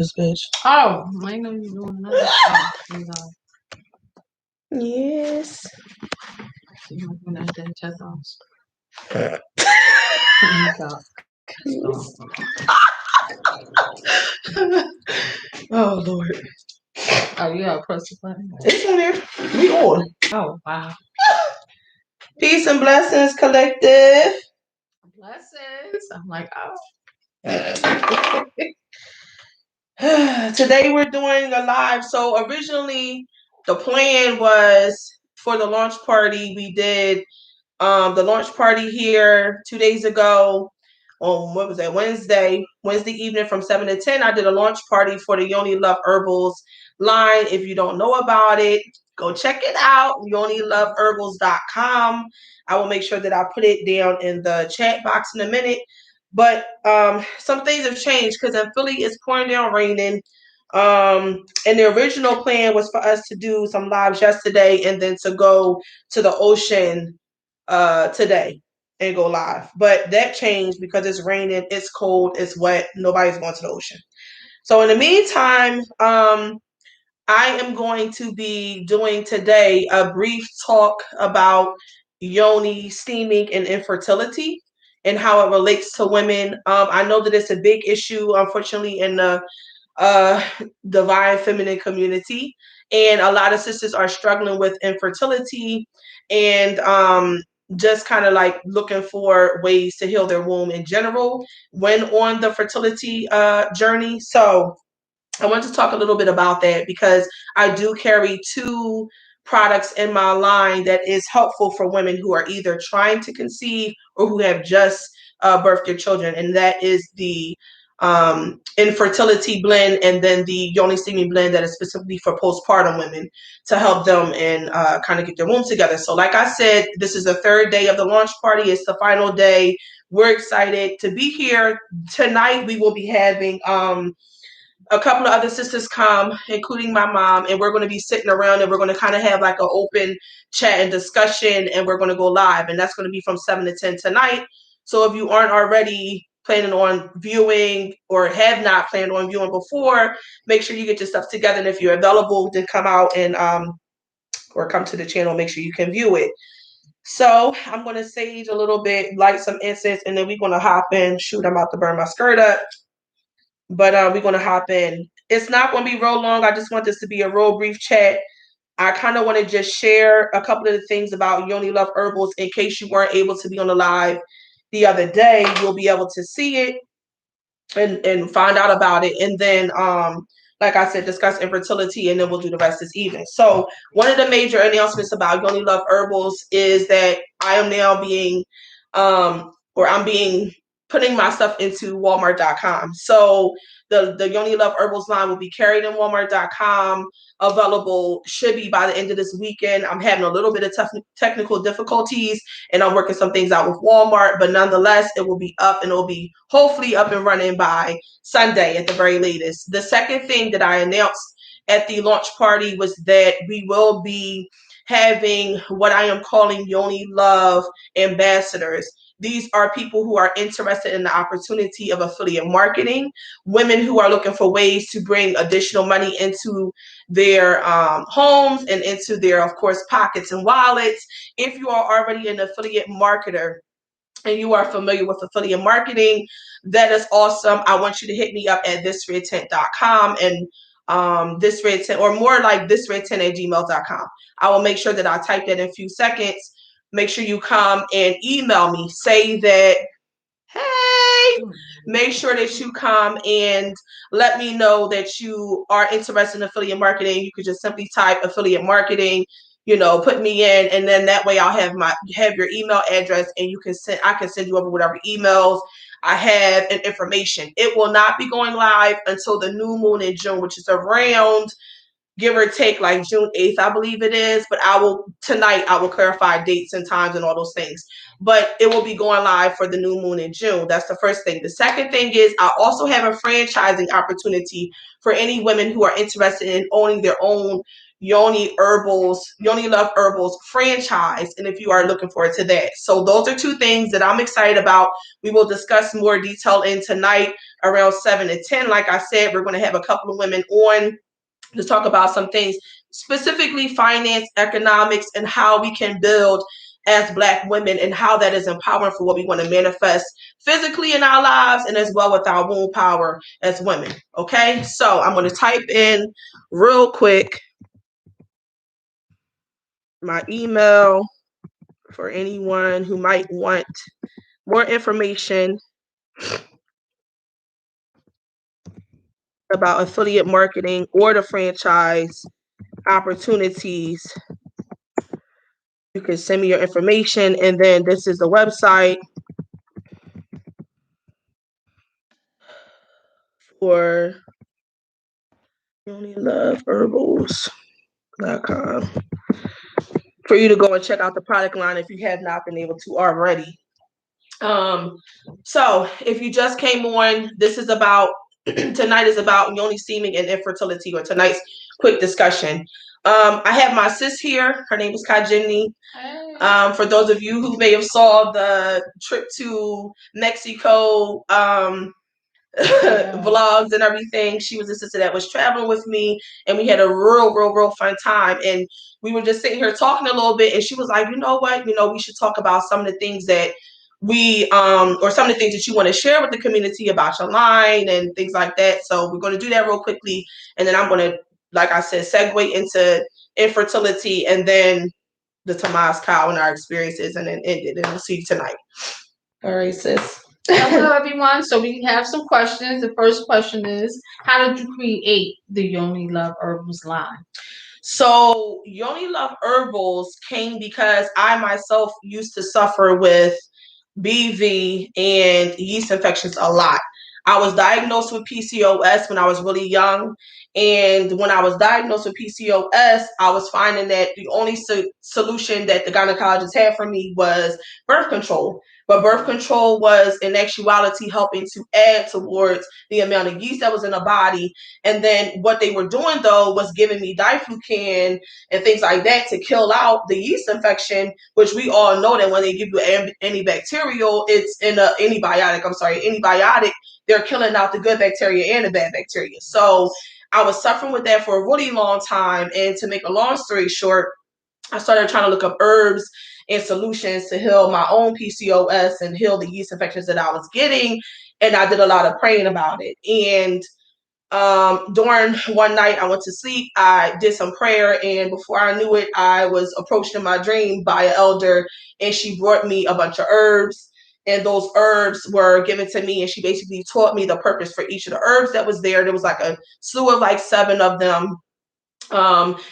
This bitch. Oh, I know you doing another stuff. Yes. Oh Lord. Oh, you gotta press the button. It's on there. We on. Oh, wow. Peace and blessings, collective. Blessings. I'm like, oh. Today we're doing a live. So originally the plan was for the launch party. We did the launch party here 2 days ago on what was that, Wednesday evening from 7 to 10. I did a launch party for the Yoni Love Herbals line. If you don't know about it, go check it out, yoniloveherbals.com. I will make sure that I put it down in the chat box in a minute. But some things have changed because in Philly it's pouring down raining. And the original plan was for us to do some lives yesterday and then to go to the ocean today and go live. But that changed because it's raining, it's cold, it's wet, nobody's going to the ocean. So in the meantime, I am going to be doing today a brief talk about Yoni Steaming and infertility and how it relates to women. I know that it's a big issue, unfortunately, in the divine feminine community, and a lot of sisters are struggling with infertility and just kind of like looking for ways to heal their womb in general when on the fertility journey. So I want to talk a little bit about that because I do carry 2 products in my line that is helpful for women who are either trying to conceive or who have just birthed their children, and that is the Infertility Blend and then the Yoni Steaming Blend that is specifically for postpartum women to help them and kind of get their womb together. So like I said, this is the 3rd day of the launch party. It's the final day. We're excited to be here. Tonight we will be having a couple of other sisters come, including my mom, and we're going to be sitting around and we're going to kind of have like an open chat and discussion, and we're going to go live, and that's going to be from 7 to 10 tonight. So if you aren't already planning on viewing or have not planned on viewing before, make sure you get your stuff together, and if you're available, then come out and or come to the channel, make sure you can view it. So I'm going to sage a little bit, light some incense, and then we're going to hop in. Shoot, I'm about to burn my skirt up. But we're going to hop in. It's not going to be real long. I just want this to be a real brief chat. I kind of want to just share a couple of the things about Yoni Love Herbals in case you weren't able to be on the live the other day. You'll be able to see it and find out about it. And then, like I said, discuss infertility, and then we'll do the rest this evening. So one of the major announcements about Yoni Love Herbals is that I am now being, putting my stuff into Walmart.com. So the Yoni Love Herbals line will be carried in Walmart.com. Available should be by the end of this weekend. I'm having a little bit of technical difficulties, and I'm working some things out with Walmart, but nonetheless, it will be up, and it will be hopefully up and running by Sunday at the very latest. The second thing that I announced at the launch party was that we will be having what I am calling Yoni Love ambassadors. These are people who are interested in the opportunity of affiliate marketing, women who are looking for ways to bring additional money into their homes and into their, of course, pockets and wallets. If you are already an affiliate marketer and you are familiar with affiliate marketing, that is awesome. I want you to hit me up at thisredtent.com and thisredtent, or more like thisredtent@gmail.com. I will make sure that I type that in a few seconds. Make sure you come and email me. Say that, hey, make sure that you come and let me know that you are interested in affiliate marketing. You could just simply type affiliate marketing, put me in, and then that way I'll have your email address, and I can send you over whatever emails I have and information. It will not be going live until the new moon in June, which is around, give or take, like June 8th, I believe it is. But tonight I will clarify dates and times and all those things. But it will be going live for the new moon in June. That's the first thing. The second thing is I also have a franchising opportunity for any women who are interested in owning their own Yoni Love Herbals franchise, and if you are looking forward to that. So those are two things that I'm excited about. We will discuss more detail in tonight around 7 to 10. Like I said, we're going to have a couple of women on to talk about some things, specifically finance, economics, and how we can build as Black women and how that is empowering for what we want to manifest physically in our lives and as well with our womb power as women. Okay, so I'm going to type in real quick my email for anyone who might want more information about affiliate marketing or the franchise opportunities. You can send me your information, and then this is the website for YoniLoveHerbals.com for you to go and check out the product line if you have not been able to already. So if you just came on, this is about tonight is about Yoni Steaming and infertility, or tonight's quick discussion. I have my sis here. Her name is Kajini. For those of you who may have saw the trip to Mexico vlogs and everything, she was a sister that was traveling with me, and we had a real fun time. And we were just sitting here talking a little bit, and she was like, you know what, we should talk about some of the things that we or some of the things that you want to share with the community about your line and things like that. So we're going to do that real quickly, and then I'm going to, like I said, segue into infertility and then the Tomas cow and our experiences, and then end it, and we'll see you tonight. All right, sis. Hello, everyone. So we have some questions. The first question is, how did you create the Yoni Love Herbals line? So Yoni Love Herbals came because I myself used to suffer with BV and yeast infections a lot. I was diagnosed with PCOS when I was really young. And when I was diagnosed with PCOS, I was finding that the only solution that the gynecologist had for me was birth control. But birth control was in actuality helping to add towards the amount of yeast that was in the body. And then what they were doing, though, was giving me diflucan and things like that to kill out the yeast infection, which we all know that when they give you antibacterial, it's in a antibiotic, they're killing out the good bacteria and the bad bacteria. So I was suffering with that for a really long time. And to make a long story short, I started trying to look up herbs and solutions to heal my own PCOS and heal the yeast infections that I was getting. And I did a lot of praying about it. And during one night I went to sleep, I did some prayer, and before I knew it, I was approached in my dream by an elder, and she brought me a bunch of herbs, and those herbs were given to me, and she basically taught me the purpose for each of the herbs that was there. There was like a slew of like 7 of them,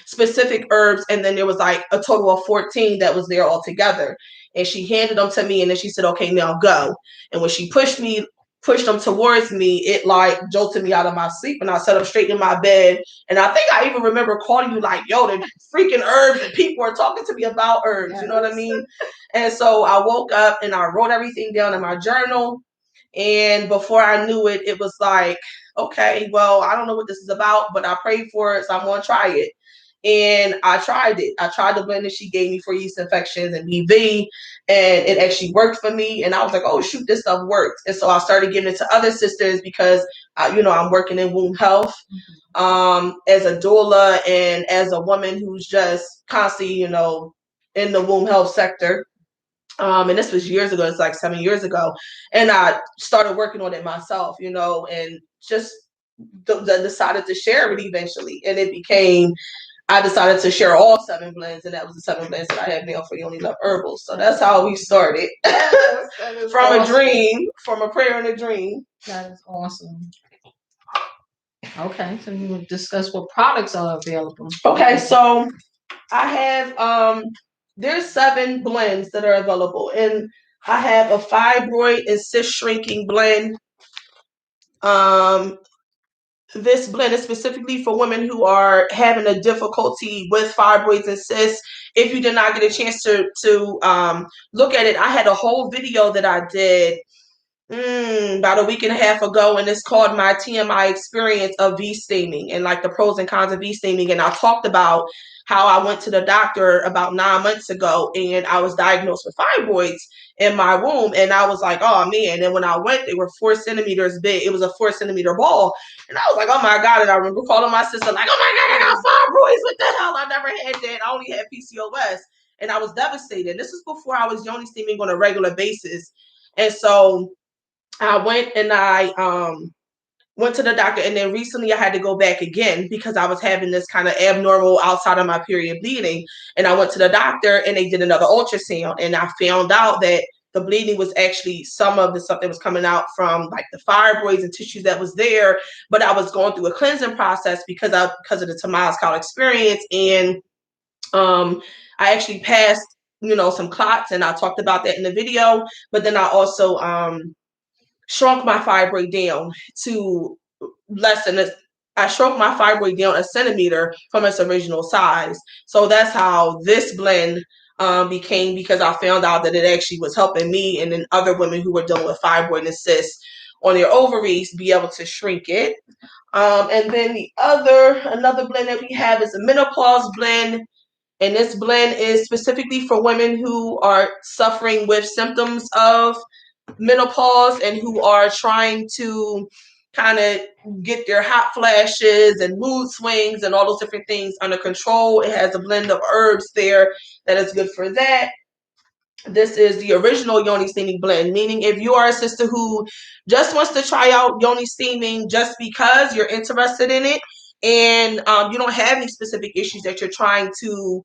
specific herbs, and then there was like a total of 14 that was there all together. And she handed them to me, and then she said, okay, now go. And when she pushed them towards me, it like jolted me out of my sleep, and I sat up straight in my bed. And I think I even remember calling you like, yo, the freaking herbs, and people are talking to me about herbs. Yes. You know what I mean? And so I woke up and I wrote everything down in my journal. And before I knew it, it was like, okay, well, I don't know what this is about, but I prayed for it, so I'm going to try it. And I tried it. I tried the blend that she gave me for yeast infections and BV, and it actually worked for me. And I was like, oh, shoot, this stuff works. And so I started giving it to other sisters because, I'm working in womb health as a doula and as a woman who's just constantly, in the womb health sector. And this was years ago. It's like 7 years ago. And I started working on it myself, and just decided to share it eventually. And it became, I decided to share all 7 blends, and that was the 7 blends that I have now for Yoni Love Herbals. So that's how we started. From awesome. A dream, from a prayer and a dream. That is awesome. Okay, so you will discuss what products are available. Okay, so I have there's 7 blends that are available, and I have a fibroid and cyst shrinking blend. This blend is specifically for women who are having a difficulty with fibroids and cysts. If you did not get a chance to look at it, I had a whole video that I did About a week and a half ago, and it's called my TMI experience of V steaming and like the pros and cons of V steaming. And I talked about how I went to the doctor about 9 months ago and I was diagnosed with fibroids in my womb. And I was like, oh man. And when I went, they were 4 centimeters big. It was a 4 centimeter ball. And I was like, oh my God. And I remember calling my sister, like, oh my God, I got fibroids. What the hell? I never had that. I only had PCOS. And I was devastated. This is before I was Yoni steaming on a regular basis. And so I went and I went to the doctor, and then recently I had to go back again because I was having this kind of abnormal outside of my period bleeding. And I went to the doctor and they did another ultrasound, and I found out that the bleeding was actually some of the stuff that was coming out from like the fibroids and tissues that was there. But I was going through a cleansing process because of the Temazcal experience, and I actually passed some clots, and I talked about that in the video. But then I also shrunk my fibroid down to less than a I shrunk my fibroid down a centimeter from its original size. So that's how this blend became, because I found out that it actually was helping me and then other women who were dealing with fibroid and cysts on their ovaries be able to shrink it. And then another blend that we have is a Menopause Blend. And this blend is specifically for women who are suffering with symptoms of menopause and who are trying to kind of get their hot flashes and mood swings and all those different things under control. It has a blend of herbs there that is good for that. This is the original Yoni Steaming blend, meaning if you are a sister who just wants to try out Yoni Steaming just because you're interested in it, and you don't have any specific issues that you're trying to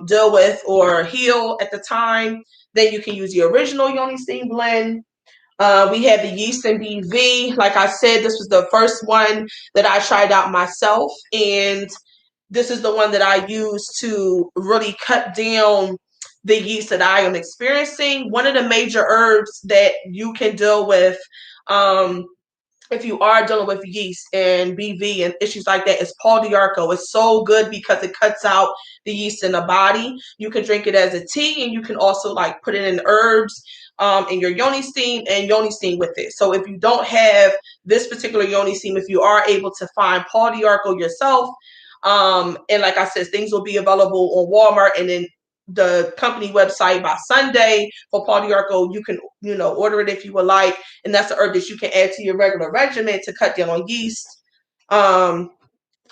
deal with or heal at the time, then you can use the original Yoni Steam blend. We have the yeast and BV. Like I said, this was the first one that I tried out myself, and this is the one that I use to really cut down the yeast that I am experiencing. One of the major herbs that you can deal with if you are dealing with yeast and BV and issues like that is Paul Diarco. It's so good because it cuts out the yeast in the body. You can drink it as a tea, and you can also like put it in herbs in your Yoni steam and Yoni steam with it. So if you don't have this particular Yoni steam, if you are able to find Paul Diarco yourself, and like I said, things will be available on Walmart and then the company website by Sunday for Paul Diarco. You can, order it if you would like. And that's a herb that you can add to your regular regimen to cut down on yeast.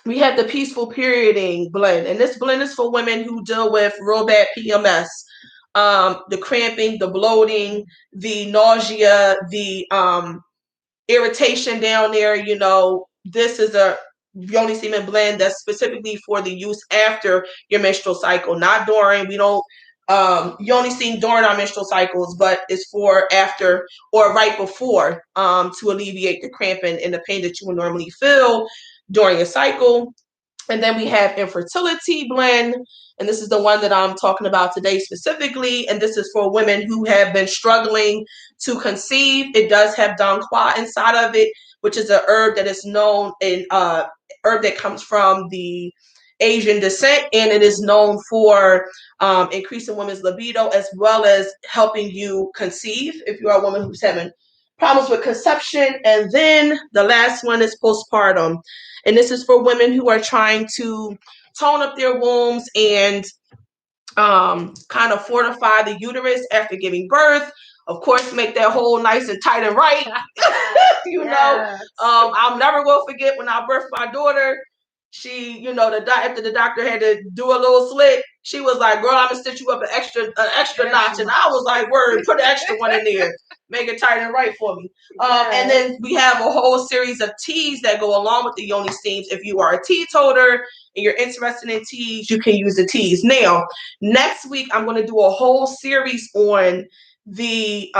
We have the Peaceful Perioding blend. And this blend is for women who deal with real bad PMS. The cramping, the bloating, the nausea, the irritation down there. This is a Yoni Steaming blend that's specifically for the use after your menstrual cycle, not during. We don't Yoni steam during our menstrual cycles, but it's for after or right before to alleviate the cramping and the pain that you would normally feel during your cycle. And then we have Infertility Blend, and this is the one that I'm talking about today specifically. And this is for women who have been struggling to conceive. It does have Dong Quai inside of it, which is a herb that is known in herb that comes from the Asian descent, and it is known for increasing women's libido as well as helping you conceive if you are a woman who's having problems with conception. And then the last one is Postpartum. And this is for women who are trying to tone up their wombs and kind of fortify the uterus after giving birth. Of course, make that hole nice and tight and right. I'll never will forget when I birthed my daughter. She, after the doctor had to do a little slit, she was like, "Girl, I'm gonna stitch you up an extra notch," and I was like, "Word, put an extra one in there, make it tight and right for me." And then we have a whole series of teas that go along with the Yoni steams. If you are a teetotaler and you're interested in teas, you can use the teas. Now, next week I'm going to do a whole series on the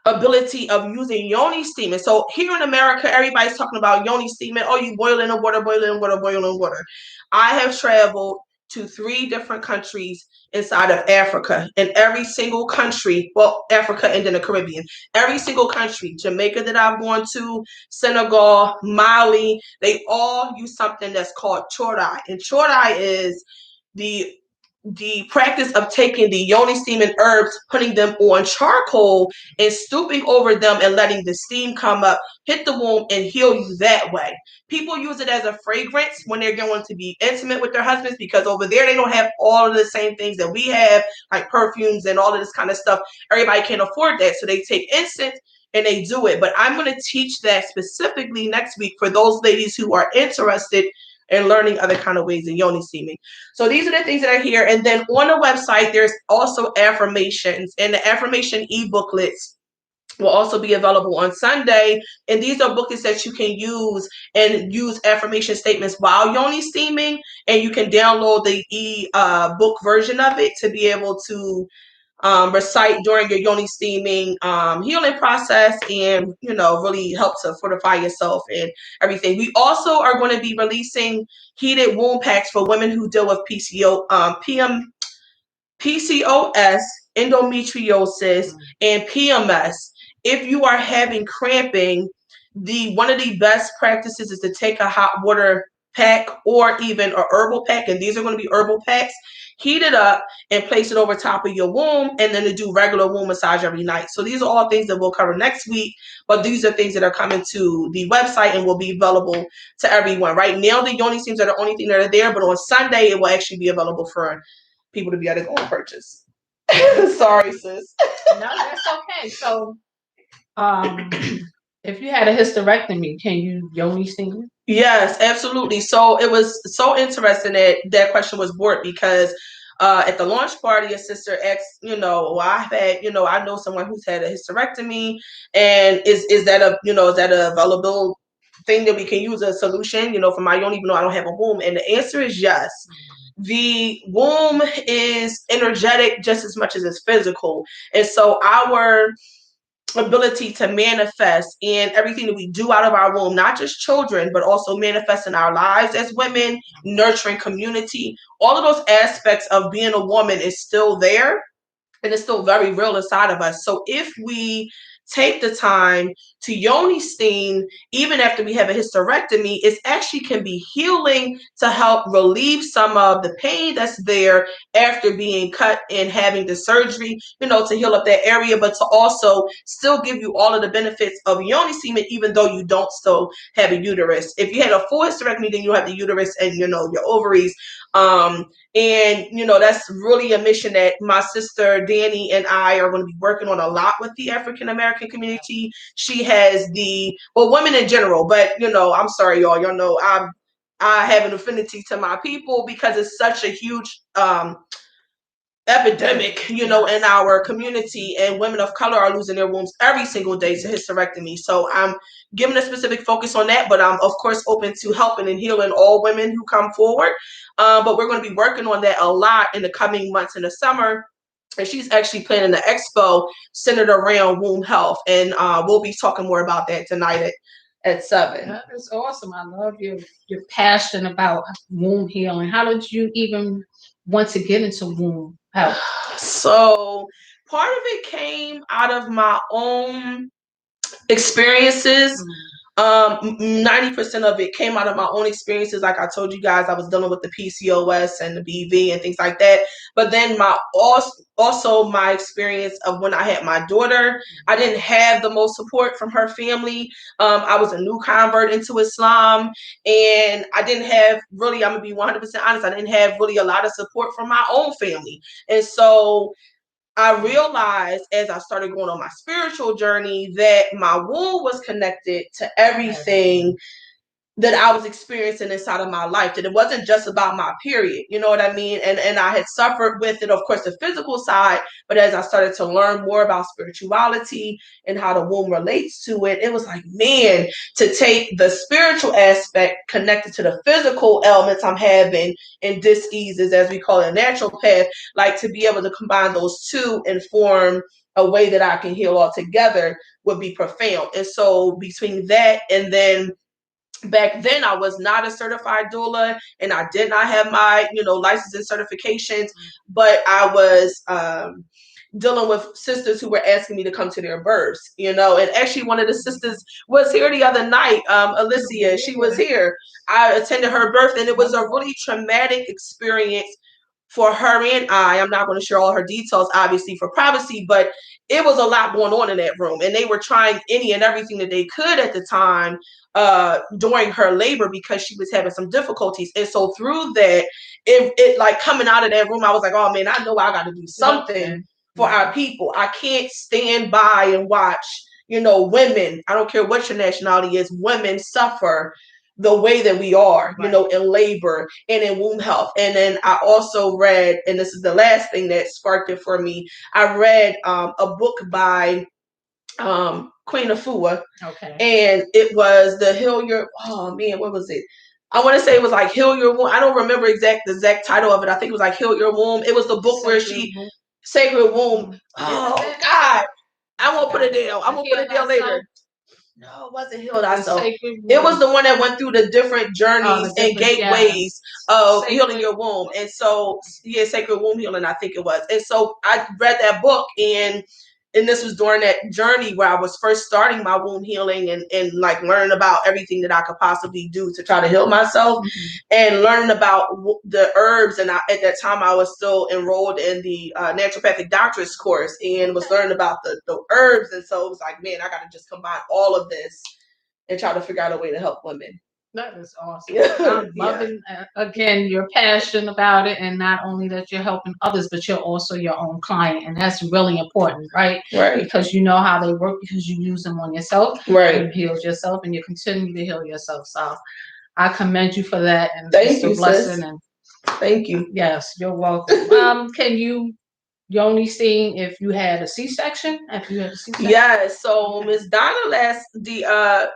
ability of using Yoni steaming. So here in America, everybody's talking about Yoni steaming. Oh, you boil in the water, boil in water, boil in water. I have traveled to 3 different countries inside of Africa. And every single country, well, Africa and then the Caribbean, every single country, Jamaica that I've gone to, Senegal, Mali, they all use something that's called chorai. And chorai is the the practice of taking the Yoni Steaming herbs, putting them on charcoal and stooping over them and letting the steam come up, hit the womb and heal you that way. People use it as a fragrance when they're going to be intimate with their husbands, because over there they don't have all of the same things that we have, like perfumes and all of this kind of stuff. Everybody can't afford that. So they take incense and they do it. But I'm going to teach that specifically next week for those ladies who are interested in learning other kind of ways of Yoni steaming. So these are the things that are here. And then on the website, there's also affirmations, and the affirmation e-booklets will also be available on Sunday. And these are booklets that you can use and use affirmation statements while Yoni steaming. And you can download the book version of it to be able to recite during your Yoni steaming healing process, and really help to fortify yourself and everything. We also are going to be releasing heated womb packs for women who deal with PCOS, endometriosis, and PMS. If you are having cramping, one of the best practices is to take a hot water pack or even a herbal pack, and these are going to be herbal packs. Heat it up and place it over top of your womb, and then to do regular womb massage every night. So these are all things that we'll cover next week, but these are things that are coming to the website and will be available to everyone. Right now, the Yoni Steams are the only thing that are there, but on Sunday, it will actually be available for people to be able to go and purchase. Sorry, sis. No, that's okay. So, if you had a hysterectomy, can you Yoni steam? Yes, absolutely. So it was so interesting that question was brought, because at the launch party, a sister asked, I've had, I know someone who's had a hysterectomy, and is that a available thing that we can use, a solution, for my own, even though I don't have a womb? And the answer is yes. The womb is energetic just as much as it's physical. And so our ability to manifest and everything that we do out of our womb, not just children, but also manifesting our lives as women, nurturing community, all of those aspects of being a woman is still there, and it's still very real inside of us. So if we take the time to Yoni steam, even after we have a hysterectomy, it actually can be healing to help relieve some of the pain that's there after being cut and having the surgery, to heal up that area, but to also still give you all of the benefits of Yoni steaming, even though you don't still have a uterus. If you had a full hysterectomy, then you have the uterus and, your ovaries. And, that's really a mission that my sister Danny and I are going to be working on a lot with the African American community. She has women in general, but, I'm sorry, y'all, I have an affinity to my people because it's such a huge epidemic, in our community, and women of color are losing their wombs every single day to hysterectomy. So I'm giving a specific focus on that, but I'm of course open to helping and healing all women who come forward. But we're going to be working on that a lot in the coming months in the summer. And she's actually planning an expo centered around womb health, and we'll be talking more about that tonight at 7. That is awesome. I love your passion about womb healing. How did you even want to get into womb health? So part of it came out of my own experiences. 90% of it came out of my own experiences. Like I told you guys, I was dealing with the PCOS and the BV and things like that. But then also my experience of when I had my daughter, I didn't have the most support from her family. I was a new convert into Islam, and I didn't have really, I'm gonna be 100% honest, I didn't have really a lot of support from my own family. And so I realized as I started going on my spiritual journey that my womb was connected to everything that I was experiencing inside of my life, that it wasn't just about my period, you know what I mean? And I had suffered with it, of course, the physical side, but as I started to learn more about spirituality and how the womb relates to it, it was like, man, to take the spiritual aspect connected to the physical elements I'm having and dis-eases, as we call it, a natural path, like to be able to combine those two and form a way that I can heal all together would be profound. And so between that and then back then, I was not a certified doula, and I did not have my, license and certifications, but I was dealing with sisters who were asking me to come to their births, and actually one of the sisters was here the other night, Alicia, she was here. I attended her birth, and it was a really traumatic experience for her and I'm not going to share all her details, obviously, for privacy, but it was a lot going on in that room. And they were trying any and everything that they could at the time during her labor because she was having some difficulties. And so through that, it like coming out of that room, I was like, oh man, I know I got to do something for our people. I can't stand by and watch, women, I don't care what your nationality is, women suffer the way that we are, in labor and in womb health. And then I also read, and this is the last thing that sparked it for me, I read a book by Queen Afua. Okay. And it was the Heal Your, oh man, what was it? I want to say it was like Heal Your Womb. I don't remember the exact title of it. I think it was like Heal Your Womb. It was the book where Sacred Womb. Oh God. I won't put it down. I'm gonna put it down later. No, it wasn't Heal Thyself. It was the one that went through the different journeys and gateways of healing your womb. And so, Sacred Womb Healing, I think it was. And so I read that book, and this was during that journey where I was first starting my womb healing and like learning about everything that I could possibly do to try to heal myself, and learning about the herbs. And at that time I was still enrolled in the naturopathic doctorate course and was learning about the herbs. And so it was like, man, I got to just combine all of this and try to figure out a way to help women. That is awesome. I'm loving, again, your passion about it, and not only that you're helping others, but you're also your own client, and that's really important, right? Right. Because you know how they work, because you use them on yourself, right? You healed yourself, and you continue to heal yourself. So I commend you for that, and thank you, blessing. Sis. And thank you. Yes, you're welcome. Can you? Yoni Steaming, if you had a C-section? Yes. So Miss Donna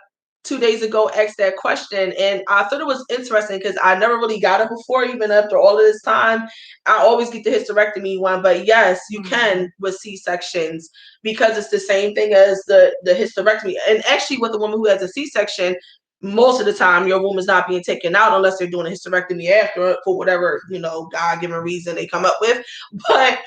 2 days ago asked that question, and I thought it was interesting because I never really got it before, even after all of this time. I always get the hysterectomy one, but yes, you can with C-sections, because it's the same thing as the hysterectomy. And actually with a woman who has a C-section, most of the time your womb is not being taken out unless they're doing a hysterectomy after, for whatever, God-given reason they come up with. But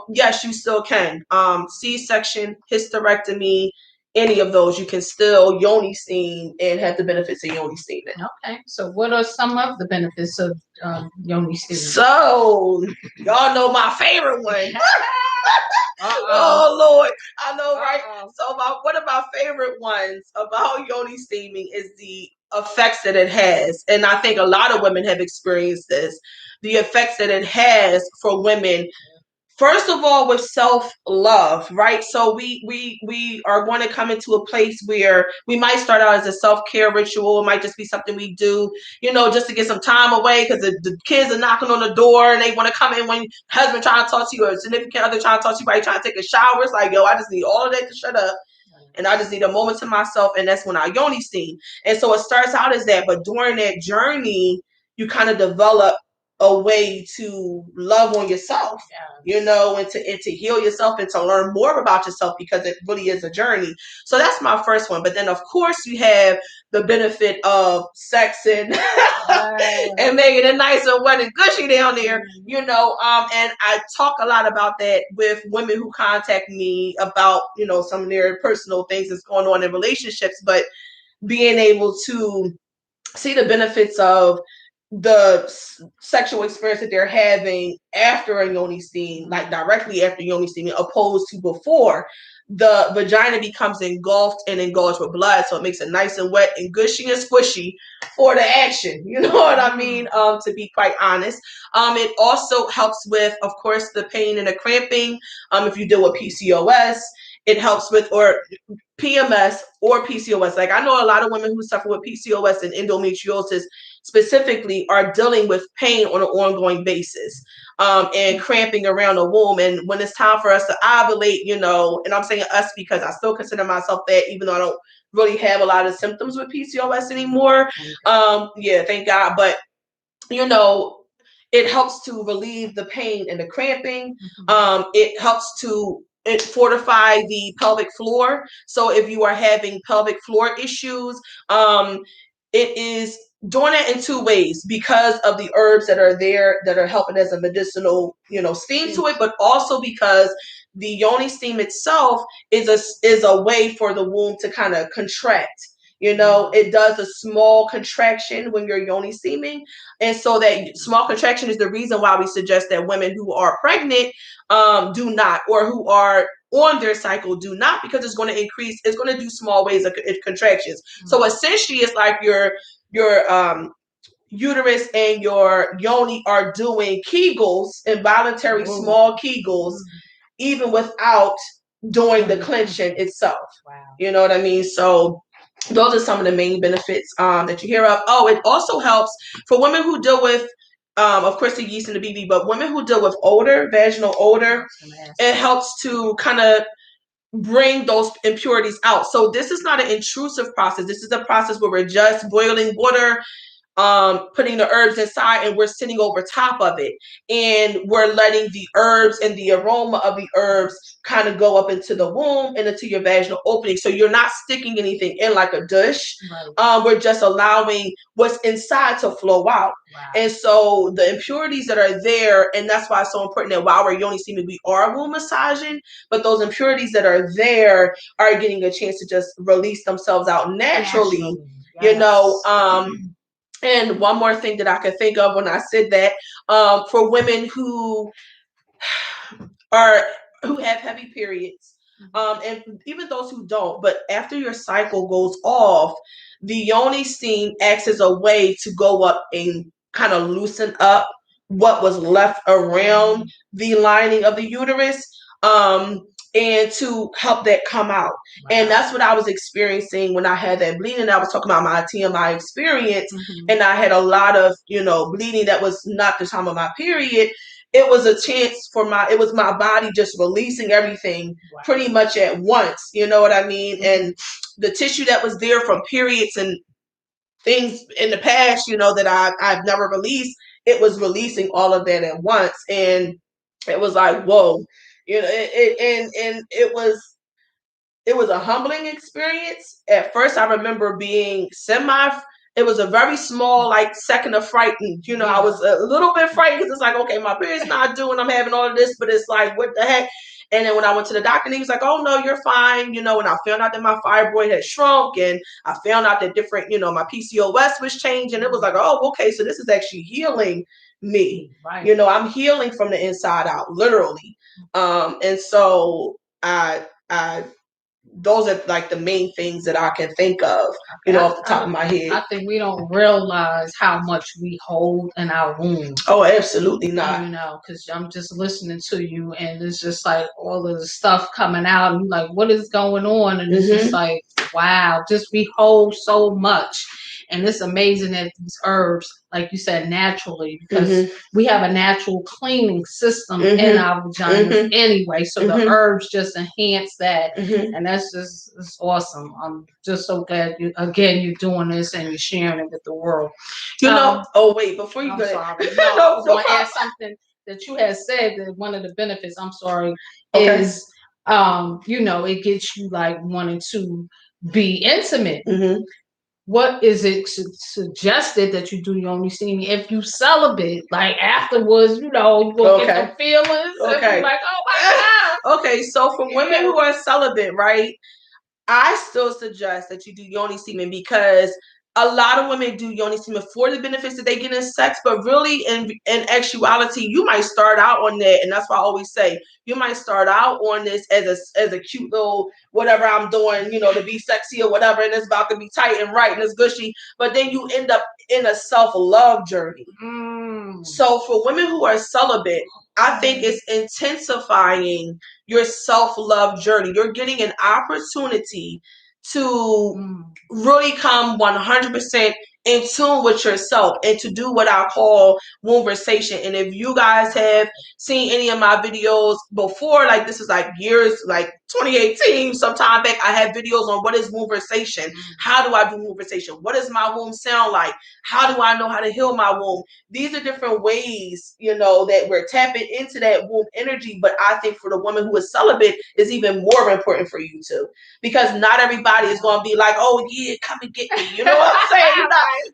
yes, you still can. C-section, hysterectomy, any of those, you can still Yoni steam and have the benefits of Yoni steaming. Okay, so what are some of the benefits of Yoni steaming? So y'all know my favorite one. Oh Lord, I know, right? So one of my favorite ones about Yoni steaming is the effects that it has, and I think a lot of women have experienced this. The effects that it has for women. First of all, with self-love, right? So we are going to come into a place where we might start out as a self-care ritual. It might just be something we do, just to get some time away because the kids are knocking on the door and they want to come in when husband trying to talk to you or significant other trying to talk to you, right? Trying to take a shower. It's like, yo, I just need all of that to shut up. And I just need a moment to myself. And that's when I Yoni steam. And so it starts out as that. But during that journey, you kind of develop a way to love on yourself, and to heal yourself and to learn more about yourself, because it really is a journey. So that's my first one. But then of course you have the benefit of sex and making it nice and wet and gushy down there, and I talk a lot about that with women who contact me about, some of their personal things that's going on in relationships, but being able to see the benefits of the sexual experience that they're having after a Yoni steam, like directly after Yoni steaming, opposed to before. The vagina becomes engulfed with blood, so it makes it nice and wet and gushy and squishy for the action. You know what I mean? To be quite honest, it also helps with, of course, the pain and the cramping. If you deal with PCOS, it helps with, or PMS or PCOS. Like I know a lot of women who suffer with PCOS and endometriosis specifically are dealing with pain on an ongoing basis, and cramping around the womb. And when it's time for us to ovulate, and I'm saying us because I still consider myself that, even though I don't really have a lot of symptoms with PCOS anymore. Thank God. But it helps to relieve the pain and the cramping. It helps to fortify the pelvic floor. So if you are having pelvic floor issues, it is doing it in two ways, because of the herbs that are there that are helping as a medicinal, steam to it, but also because the Yoni steam itself is a way for the womb to kind of contract It does a small contraction when you're yoni steaming. And so that small contraction is the reason why we suggest that women who are pregnant do not, or who are on their cycle do not, because it's going to increase, it's going to do small waves of contractions. So essentially it's like your uterus and your yoni are doing Kegels, involuntary small Kegels, even without doing the clenching itself. Wow. You know what I mean? So those are some of the main benefits that you hear of. Oh, it also helps for women who deal with, of course, the yeast and the BV, but women who deal with odor, vaginal odor, it helps to kind of bring those impurities out. So this is not an intrusive process. This is a process where we're just boiling water, putting the herbs inside, and we're sitting over top of it, and we're letting the herbs and the aroma of the herbs kind of go up into the womb and into your vaginal opening. So you're not sticking anything in like a dish. Right. We're just allowing what's inside to flow out. Wow. And so the impurities that are there, and that's why it's so important that while we're yoni steaming, we are womb massaging, but those impurities that are there are getting a chance to just release themselves out naturally. Yes. And one more thing that I could think of when I said that, for women who have heavy periods, and even those who don't, but after your cycle goes off, the yoni steam acts as a way to go up and kind of loosen up what was left around the lining of the uterus. And to help that come out. Wow. And that's what I was experiencing when I had that bleeding. I was talking about my TMI experience, and I had a lot of, bleeding that was not the time of my period. It was a chance for it was my body just releasing everything pretty much at once. You know what I mean? And the tissue that was there from periods and things in the past, that I've never released, it was releasing all of that at once. And it was like, whoa. It was a humbling experience. At first, I remember being it was a very small, second of frightened. I was a little bit frightened because it's like, okay, my period's not I'm having all of this, but it's like, what the heck? And then when I went to the doctor, he was like, oh, no, you're fine. And I found out that my fibroid had shrunk, and I found out that different, my PCOS was changing. It was like, oh, okay, so this is actually healing me. Right. I'm healing from the inside out, literally. And so I those are like the main things that I can think of, off the top of my head. I think we don't realize how much we hold in our womb. Oh, absolutely not. Because I'm just listening to you, and it's just like all of the stuff coming out, and you're like, what is going on? And it's just like, wow, just we hold so much. And it's amazing that these herbs, like you said, naturally, because we have a natural cleaning system in our vaginas anyway. So the herbs just enhance that. And that's it's awesome. I'm just so glad you're doing this and you're sharing it with the world. Oh, wait, before you go. Sorry. No, I was going to add something that you had said, that one of the benefits, is, it gets you like wanting to be intimate. What is it suggested that you do yoni steaming if you celibate? Like afterwards, you will get some feelings. Okay. Like, oh my God. Okay, so for women who are celibate, right? I still suggest that you do yoni steaming, because a lot of women do yoni steaming for the benefits that they get in sex, but really in actuality, you might start out on that. And that's why I always say, you might start out on this as a cute little whatever I'm doing, to be sexy or whatever, and it's about to be tight and right and it's gushy, but then you end up in a self-love journey. So for women who are celibate, I think it's intensifying your self-love journey. You're getting an opportunity to really come 100% in tune with yourself and to do what I call wombversation. And if you guys have seen any of my videos before, like this is like years, like 2018, sometime back, I had videos on what is wombversation. How do I do wombversation? What does my womb sound like? How do I know how to heal my womb? These are different ways, that we're tapping into that womb energy. But I think for the woman who is celibate, is even more important for you too, because not everybody is going to be like, oh yeah, come and get me. You know what I'm saying?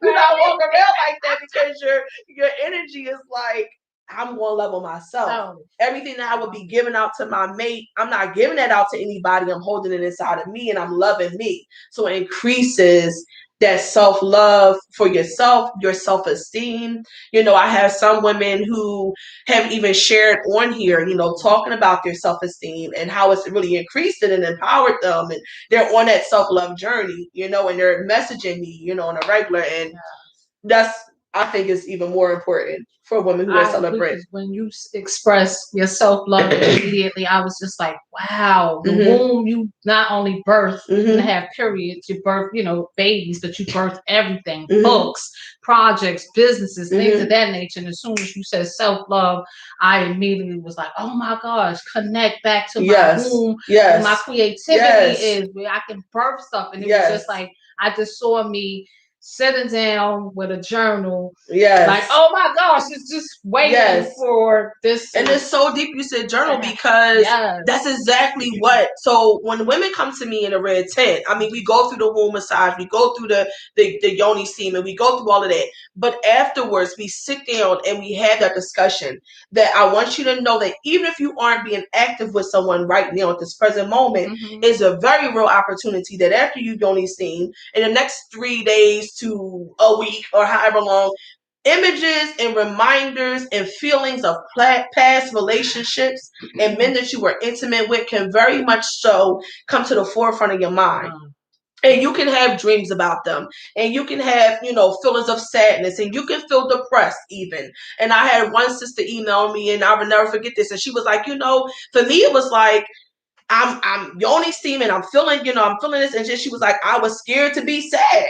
You're not walking around like that, because your energy is like, I'm going to love on myself. Oh. Everything that I would be giving out to my mate, I'm not giving that out to anybody. I'm holding it inside of me and I'm loving me. So it increases that self-love for yourself, your self-esteem. You know, I have some women who have even shared on here, you know, talking about their self-esteem and how it's really increased it and empowered them. And they're on that self-love journey, you know, and they're messaging me, you know, on a regular. And that's, I think, is even more important for women who are celebrating. When you express your self-love immediately, I was just like, wow, the womb, you not only birth and have periods, you birth, you know, babies, but you birth everything, books, projects, businesses, things of that nature. And as soon as you said self-love, I immediately was like, oh my gosh, connect back to my womb, where my creativity is, where I can birth stuff. And it was just like, I just saw me sitting down with a journal, like, oh my gosh, it's just waiting for this. And it's so deep you said journal because that's exactly what. So when women come to me in a red tent, I mean, we go through the womb massage, we go through the Yoni Steaming, we go through all of that. But afterwards, we sit down and we have that discussion that I want you to know that even if you aren't being active with someone right now at this present moment, is a very real opportunity that after you Yoni Steam, in the next 3 days to a week or however long, images and reminders and feelings of past relationships and men that you were intimate with can very much so come to the forefront of your mind. And you can have dreams about them. And you can have, you know, feelings of sadness. And you can feel depressed even. And I had one sister email me, and I will never forget this. And she was like, you know, for me, it was like, I'm Yoni Steaming. I'm feeling, you know, I'm feeling this. And she was like, I was scared to be sad.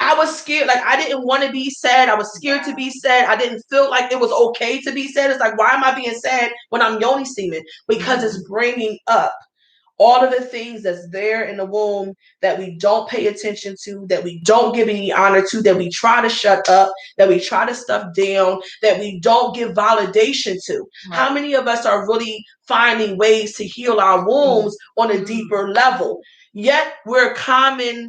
I was scared. Like, I didn't want to be sad. I was scared to be sad. I didn't feel like it was okay to be sad. It's like, why am I being sad when I'm Yoni Steaming? Because it's bringing up all of the things that's there in the womb that we don't pay attention to, that we don't give any honor to, that we try to shut up, that we try to stuff down, that we don't give validation to. How many of us are really finding ways to heal our wombs on a deeper level? Yet we're commonly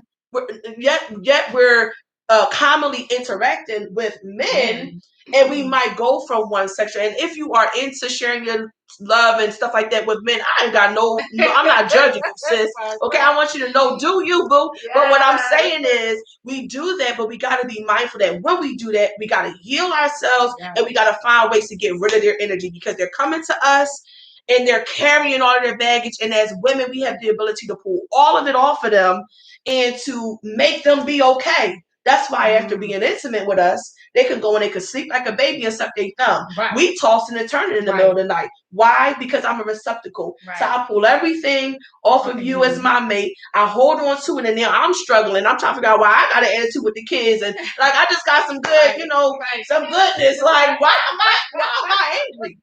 interacting with men, and we might go from one section. And if you are into sharing your love and stuff like that with men, I ain't got no I'm not judging you, sis. Okay, I want you to know, do you, boo. But what I'm saying is, we do that, but we got to be mindful that when we do that, we got to heal ourselves, and we got to find ways to get rid of their energy, because they're coming to us and they're carrying all of their baggage. And as women, we have the ability to pull all of it off of them and to make them be okay. That's why after being intimate with us, they can go and they can sleep like a baby and suck their thumb. We toss and turn it in the middle of the night. Why? Because I'm a receptacle. So I pull everything off of you as my mate. I hold on to it, and now I'm struggling. I'm trying to figure out why I got an attitude with the kids, and like I just got some good, you know, some goodness. Like, why am I angry?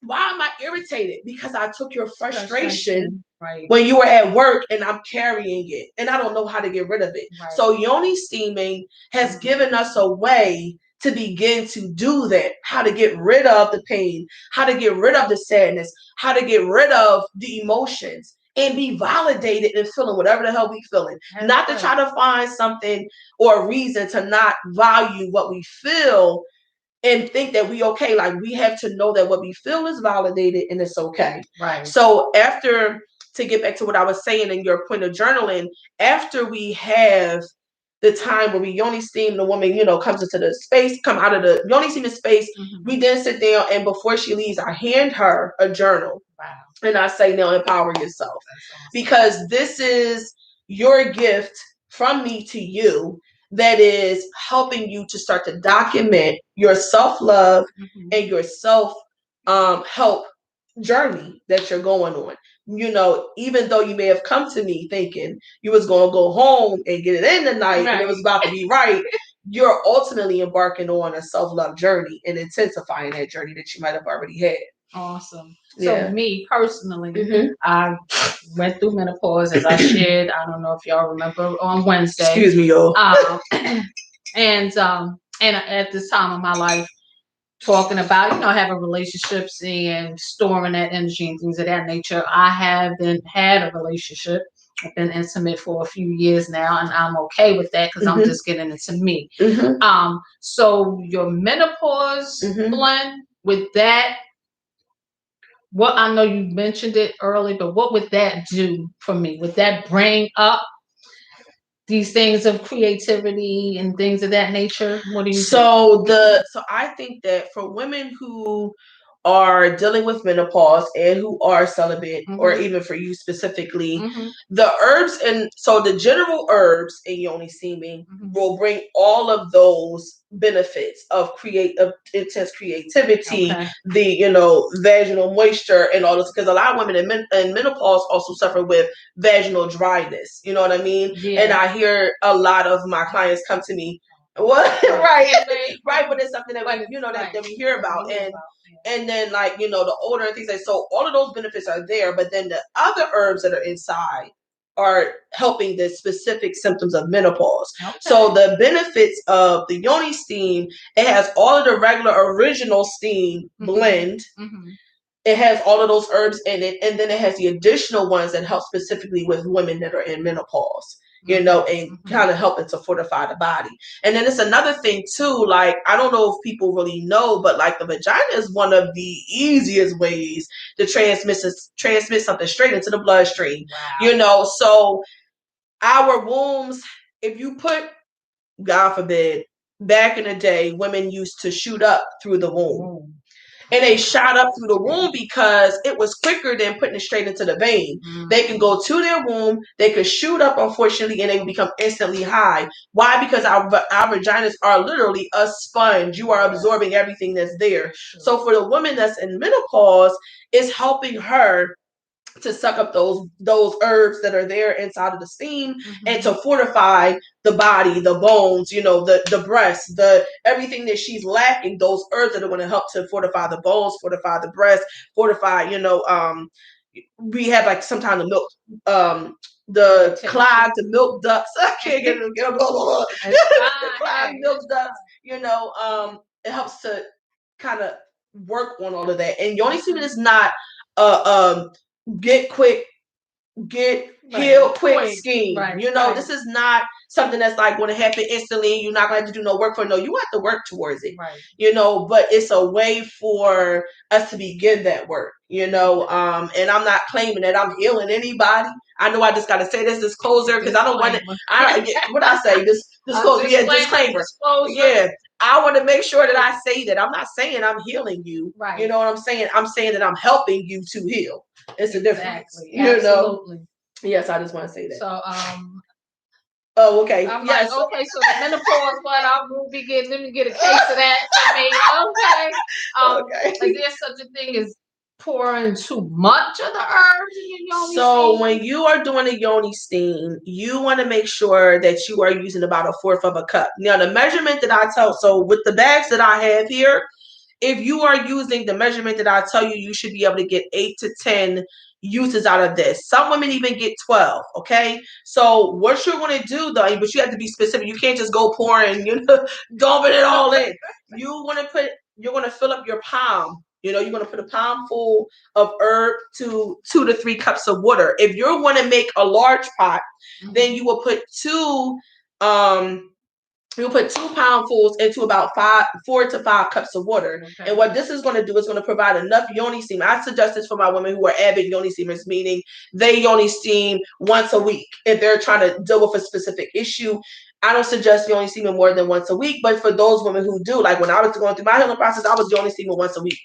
Why am I irritated? Because I took your frustration when you were at work, and I'm carrying it, and I don't know how to get rid of it. So Yoni Steaming has given us a way to begin to do that, how to get rid of the pain, how to get rid of the sadness, how to get rid of the emotions, and be validated and feeling whatever the hell we feeling. Not to try to find something or a reason to not value what we feel and think that we okay. Like, we have to know that what we feel is validated and it's okay. So after, to get back to what I was saying in your point of journaling, after we have the time where we Yoni Steam, the woman, you know, comes into the space, come out of the Yoni Steaming space, we then sit down, and before she leaves, I hand her a journal. And I say, now empower yourself. Awesome. Because this is your gift from me to you that is helping you to start to document your self-love and your self-help journey that you're going on. You know, even though you may have come to me thinking you was going to go home and get it in the night and it was about to be right, you're ultimately embarking on a self-love journey and intensifying that journey that you might have already had. Awesome. So me personally, I went through menopause, as I shared. I don't know if y'all remember, on Wednesday. Excuse me, y'all. And at this time of my life, talking about, you know, having relationships and storing that energy and things of that nature. I haven't had a relationship. I've been intimate for a few years now, and I'm okay with that because I'm just getting into me. So your menopause blend with that, what I know you mentioned it early, but what would that do for me? Would that bring up these things of creativity and things of that nature? What do you think? So I think that for women who are dealing with menopause and who are celibate, or even for you specifically, the herbs, and so the general herbs in Yoni Steaming will bring all of those benefits of intense creativity, the vaginal moisture and all this, because a lot of women in menopause also suffer with vaginal dryness, you know what I mean? Yeah. And I hear a lot of my clients come to me, what? right, but it's something that that we hear about, and then the older and things like, so all of those benefits are there, but then the other herbs that are inside are helping the specific symptoms of menopause. So the benefits of the Yoni Steam, it has all of the regular original steam blend. It has all of those herbs in it, and then it has the additional ones that help specifically with women that are in menopause, and kind of helping to fortify the body. And then it's another thing too, like, I don't know if people really know, but like the vagina is one of the easiest ways to transmit something straight into the bloodstream. Wow. So our wombs, if you put, God forbid, back in the day, women used to shoot up through the womb. And they shot up through the womb because it was quicker than putting it straight into the vein. They can go to their womb, they could shoot up, unfortunately, and they become instantly high. Why? Because our vaginas are literally a sponge. You are absorbing everything that's there. So for the woman that's in menopause, it's helping her to suck up those herbs that are there inside of the steam, and to fortify the body, the bones, the breast, the everything that she's lacking. Those herbs that are going to help to fortify the bones, fortify the breast, fortify. We have like sometimes the milk, the clogged, the milk ducts. I can't get them. Clogged milk ducts. It helps to kind of work on all of that. And Yoni Steaming is not get healed quick scheme. This is not something that's like going to happen instantly. You're not going to have to do no work for it. No, you have to work towards it. But it's a way for us to begin that work. And I'm not claiming that I'm healing anybody. I know I just got to say this disclosure, because I don't want to. What I say, disclosure. Yeah, disclaimer. Yeah. I want to make sure that I say that I'm not saying I'm healing you. You know what I'm saying? I'm saying that I'm helping you to heal. It's a difference. Absolutely. Yes, I just want to say that. So, oh, okay. I'm like, okay, so the menopause blood, let me get a case of that. Okay. Is there such a thing as pouring too much of the herbs in your Yoni steam? So when you are doing a Yoni steam, you want to make sure that you are using about 1/4 of a cup. Now, the measurement that I tell, so with the bags that I have here, if you are using the measurement that I tell you, you should be able to get 8 to 10 uses out of this. Some women even get 12. Okay. So what you're going to do though, but you have to be specific. You can't just go pouring, dumping it all in. You're going to fill up your palm. You're going to put a palm full of herb to 2 to 3 cups of water. If you're going to make a large pot, then you will put you'll put 2 poundfuls into about 4 to 5 cups of water. Okay. And what this is going to do is going to provide enough Yoni steam. I suggest this for my women who are avid Yoni steamers, meaning they Yoni steam once a week if they're trying to deal with a specific issue. I don't suggest Yoni steaming more than once a week, but for those women who do, like when I was going through my healing process, I was Yoni steaming once a week,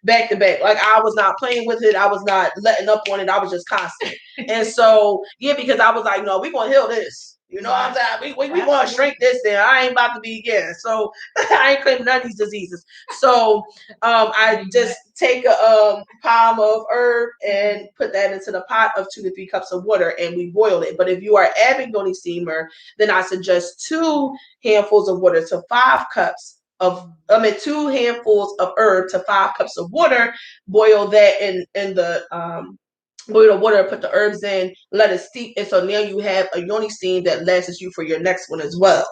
back to back. Like, I was not playing with it. I was not letting up on it. I was just constant. And so, because I was like, no, we're going to heal this. What I'm saying? We want to shrink this then. I ain't about to be again. So I ain't claiming none of these diseases. So I just take a palm of herb and put that into the pot of 2 to 3 cups of water, and we boil it. But if you are avid Yoni steamer, then I suggest 2 handfuls of water to 5 cups of 2 handfuls of herb to 5 cups of water. Boil that in the boil the water, put the herbs in, let it steep, and so now you have a Yoni steam that lasts you for your next one as well.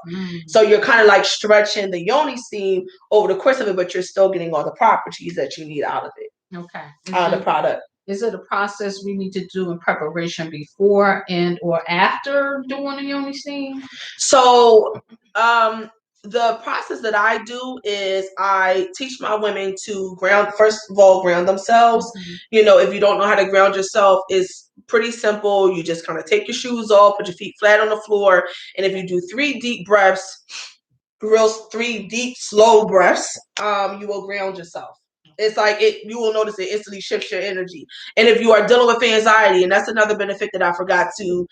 So you're kind of like stretching the Yoni steam over the course of it, but you're still getting all the properties that you need out of it. Okay. Out of the product. Is it a process we need to do in preparation before and or after doing a Yoni steam? So the process that I do is I teach my women to first of all, ground themselves. If you don't know how to ground yourself, it's pretty simple. You just kind of take your shoes off, put your feet flat on the floor. And if you do 3 deep breaths, 3 deep, slow breaths, you will ground yourself. It's like you will notice it instantly shifts your energy. And if you are dealing with anxiety, and that's another benefit that I forgot to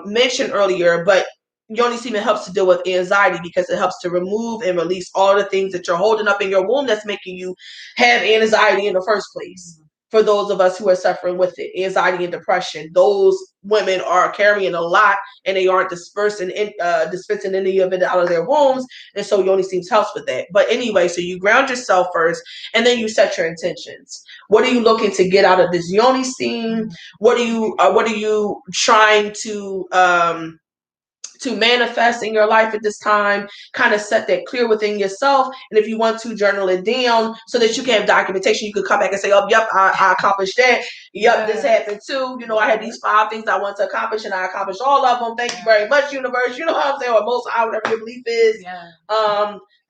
mention earlier, but Yoni Steaming helps to deal with anxiety because it helps to remove and release all the things that you're holding up in your womb that's making you have anxiety in the first place. For those of us who are suffering with it, anxiety and depression, those women are carrying a lot and they aren't dispensing any of it out of their wombs. And so Yoni Steams helps with that. But anyway, so you ground yourself first and then you set your intentions. What are you looking to get out of this Yoni Steam? What are you trying to manifest in your life at this time? Kind of set that clear within yourself. And if you want to, journal it down so that you can have documentation. You could come back and say, oh, yep, I accomplished that. Yep, this happened too. I had these 5 things I want to accomplish and I accomplished all of them. Thank you very much, universe. You know what I'm saying? Or most high, whatever your belief is.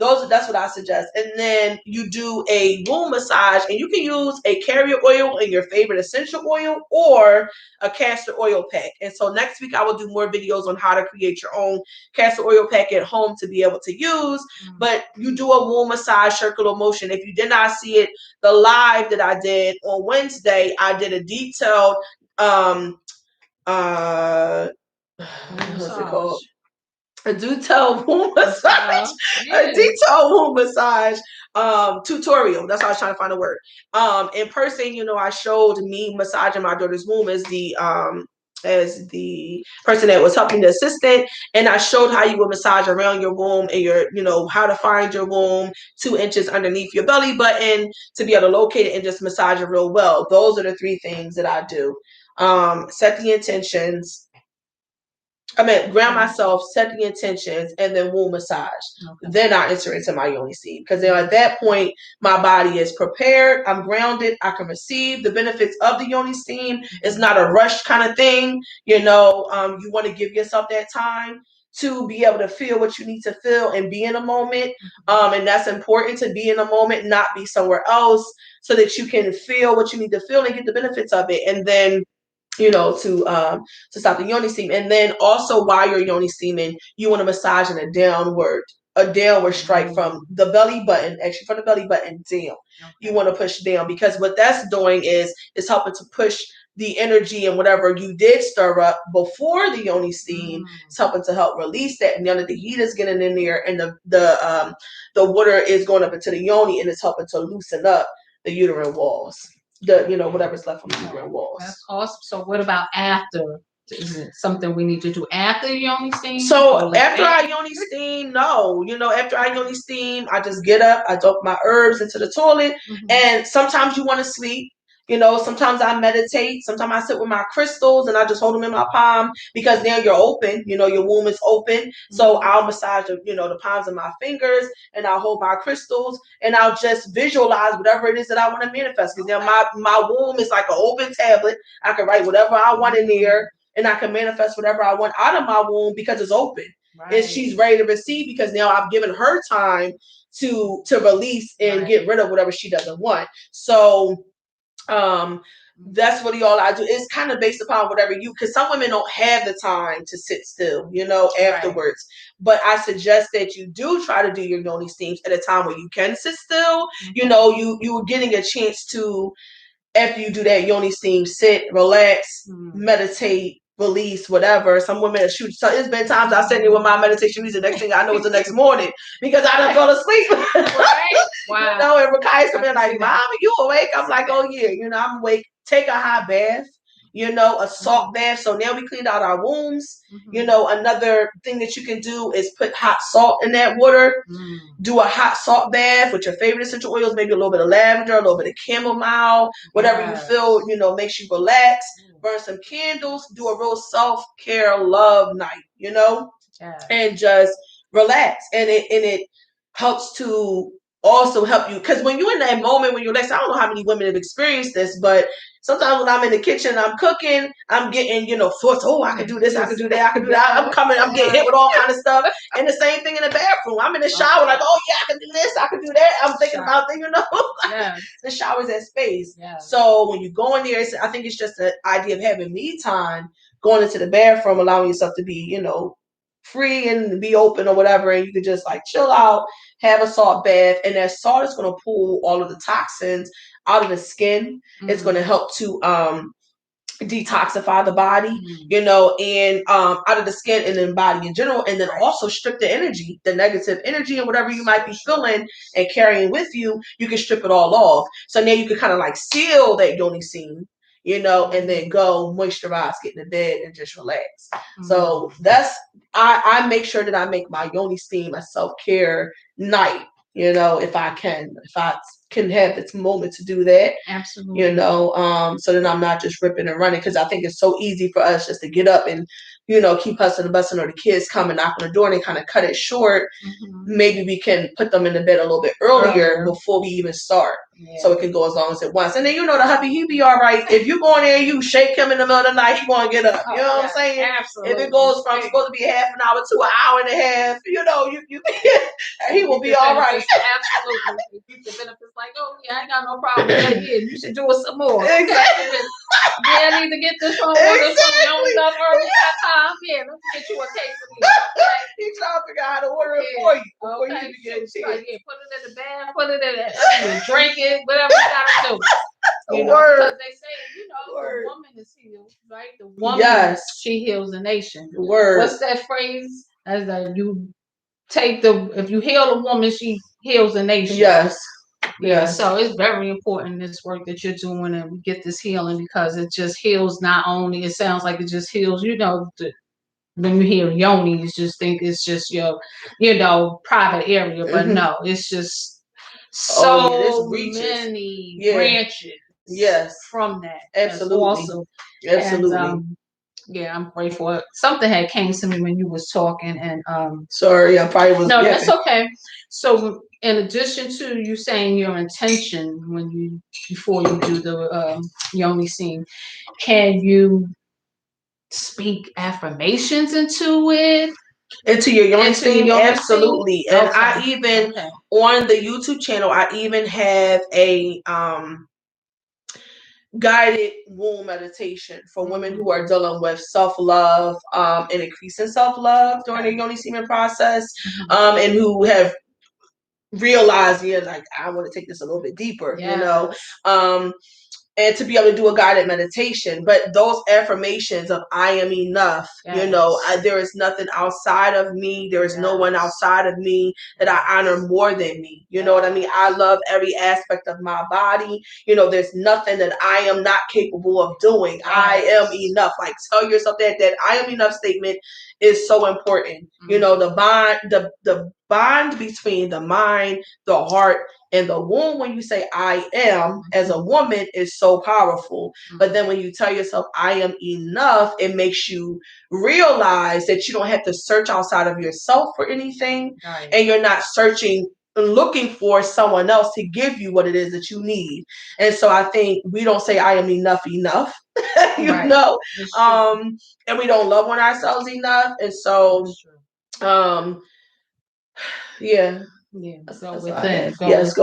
That's what I suggest. And then you do a womb massage, and you can use a carrier oil and your favorite essential oil or a castor oil pack. And so next week I will do more videos on how to create your own castor oil pack at home to be able to use. But you do a womb massage, circular motion. If you did not see it, the live that I did on Wednesday, I did a detailed what's it called? A detailed womb massage, tutorial. That's how I was trying to find a word. In person, I showed me massaging my daughter's womb as the person that was helping the assistant, and I showed how you would massage around your womb and how to find your womb 2 inches underneath your belly button to be able to locate it and just massage it real well. Those are the 3 things that I do. Set the intentions. Ground myself, set the intentions, and then womb massage. Okay. Then I enter into my Yoni Steam. Because then at that point, my body is prepared. I'm grounded. I can receive the benefits of the Yoni Steam. It's not a rush kind of thing. You want to give yourself that time to be able to feel what you need to feel and be in a moment. And that's important, to be in a moment, not be somewhere else, so that you can feel what you need to feel and get the benefits of it. And then to stop the Yoni steam. And then also while you're Yoni steaming, you want to massage in a downward strike from the belly button, actually from the belly button down. Okay. You want to push down, because what that's doing is helping to push the energy and whatever you did stir up before the Yoni steam. It's helping to help release that. And the heat is getting in there, and the water is going up into the Yoni, and it's helping to loosen up the uterine walls. Whatever's left on the uterine walls. That's awesome. So what about after? Is it something we need to do after Yoni steam? So after I Yoni steam, no. After I Yoni steam, I just get up, I dump my herbs into the toilet, and sometimes you want to sleep. Sometimes I meditate. Sometimes I sit with my crystals and I just hold them in my palm, because now you're open. Your womb is open. So I'll massage the palms of my fingers, and I'll hold my crystals, and I'll just visualize whatever it is that I want to manifest. Because now my womb is like an open tablet. I can write whatever I want in there, and I can manifest whatever I want out of my womb, because it's open. Right. And she's ready to receive, because now I've given her time to release and get rid of whatever she doesn't want. So that's really all I do. It's kind of based upon whatever because some women don't have the time to sit still, afterwards. Right. But I suggest that you do try to do your Yoni steams at a time where you can sit still. You're getting a chance to, after you do that Yoni steam, sit, relax, meditate, release, whatever. Some women shoot. So it's been times I sat there with my meditation music. The next thing I know, it's the next morning, because I done fell asleep. Right? Wow. And Rakai's coming like, "Mom, are you awake?" I'm like, "Oh yeah, I'm awake." Take a hot bath. A salt bath. So now we cleaned out our wombs. Another thing that you can do is put hot salt in that water. Do a hot salt bath with your favorite essential oils, maybe a little bit of lavender, a little bit of chamomile, whatever you feel, makes you relax. Burn some candles, do a real self-care love night, and just relax. And it helps to also help you. Because when you're in that moment when you're like, I don't know how many women have experienced this, but sometimes when I'm in the kitchen, I'm cooking, I'm getting, thoughts, oh, I could do this, I could do that, I could do that. I'm getting hit with all kind of stuff. And the same thing in the bathroom. I'm in the shower, like, oh yeah, I can do this, I can do that. I'm thinking about things, the shower's that space. So when you go in there, I think it's just the idea of having me time, going into the bathroom, allowing yourself to be, free and be open or whatever, and you could just like chill out, have a salt bath, and that salt is going to pull all of the toxins out of the skin. It's going to help to detoxify the body, and out of the skin and then body in general, and then also strip the energy, the negative energy and whatever you might be feeling and carrying with you, you can strip it all off. So now you can kind of like seal that yoni steam, and then go moisturize, get in the bed and just relax. So that's, I make sure that I make my yoni steam a self-care night, if I can have this moment to do that. Absolutely. So then I'm not just ripping and running, because I think it's so easy for us just to get up and, keep hustling and busting, or the kids come and knock on the door and they kind of cut it short. Maybe we can put them in the bed a little bit earlier before we even start. So it can go as long as it wants. And then, the hubby, he be all right. If you go in there and you shake him in the middle of the night, he going to get up. You know what I'm saying? Absolutely. If it goes from supposed to be half an hour to an hour and a half, he will be all right. Absolutely. The benefits like, oh yeah, I ain't got no problem with that. Yeah, you should do it some more. Exactly. Yeah, I need to get this home. Yeah, let me get you a case of these. He's trying to figure out how to order it for you. Okay. Put it in the bag, put it in it, drink it, whatever you gotta do. Because they say, the woman is healed, right? The woman, she heals the nation. What's that phrase? As that you take if you heal a woman, she heals the nation. Yeah, so it's very important, this work that you're doing, and we get this healing, because it just heals. Not only, it sounds like it just heals, when you hear yoni, you just think it's just your, private area, but no, it's just so many branches from that. Absolutely. That's awesome. Absolutely. And, I'm grateful. Something had came to me when you was talking, and sorry, I probably was. No, that's okay. So, in addition to you saying your intention before you do the yoni steam, can you speak affirmations into it? Into your yoni steam? Absolutely. And I even on the YouTube channel, I even have a guided womb meditation for women who are dealing with self-love and increasing self-love during the yoni steaming process, and who have realized, I want to take this a little bit deeper, and to be able to do a guided meditation. But those affirmations of I am enough, there is nothing outside of me. There is no one outside of me that I honor more than me. You know what I mean? I love every aspect of my body. There's nothing that I am not capable of doing. I am enough. Like, tell yourself that I am enough statement is so important. The bond between the mind, the heart, and the womb, when you say I am as a woman, is so powerful. But then when you tell yourself I am enough, it makes you realize that you don't have to search outside of yourself for anything. And you're not looking for someone else to give you what it is that you need. And so I think we don't say I am enough, and we don't love on ourselves enough. And so go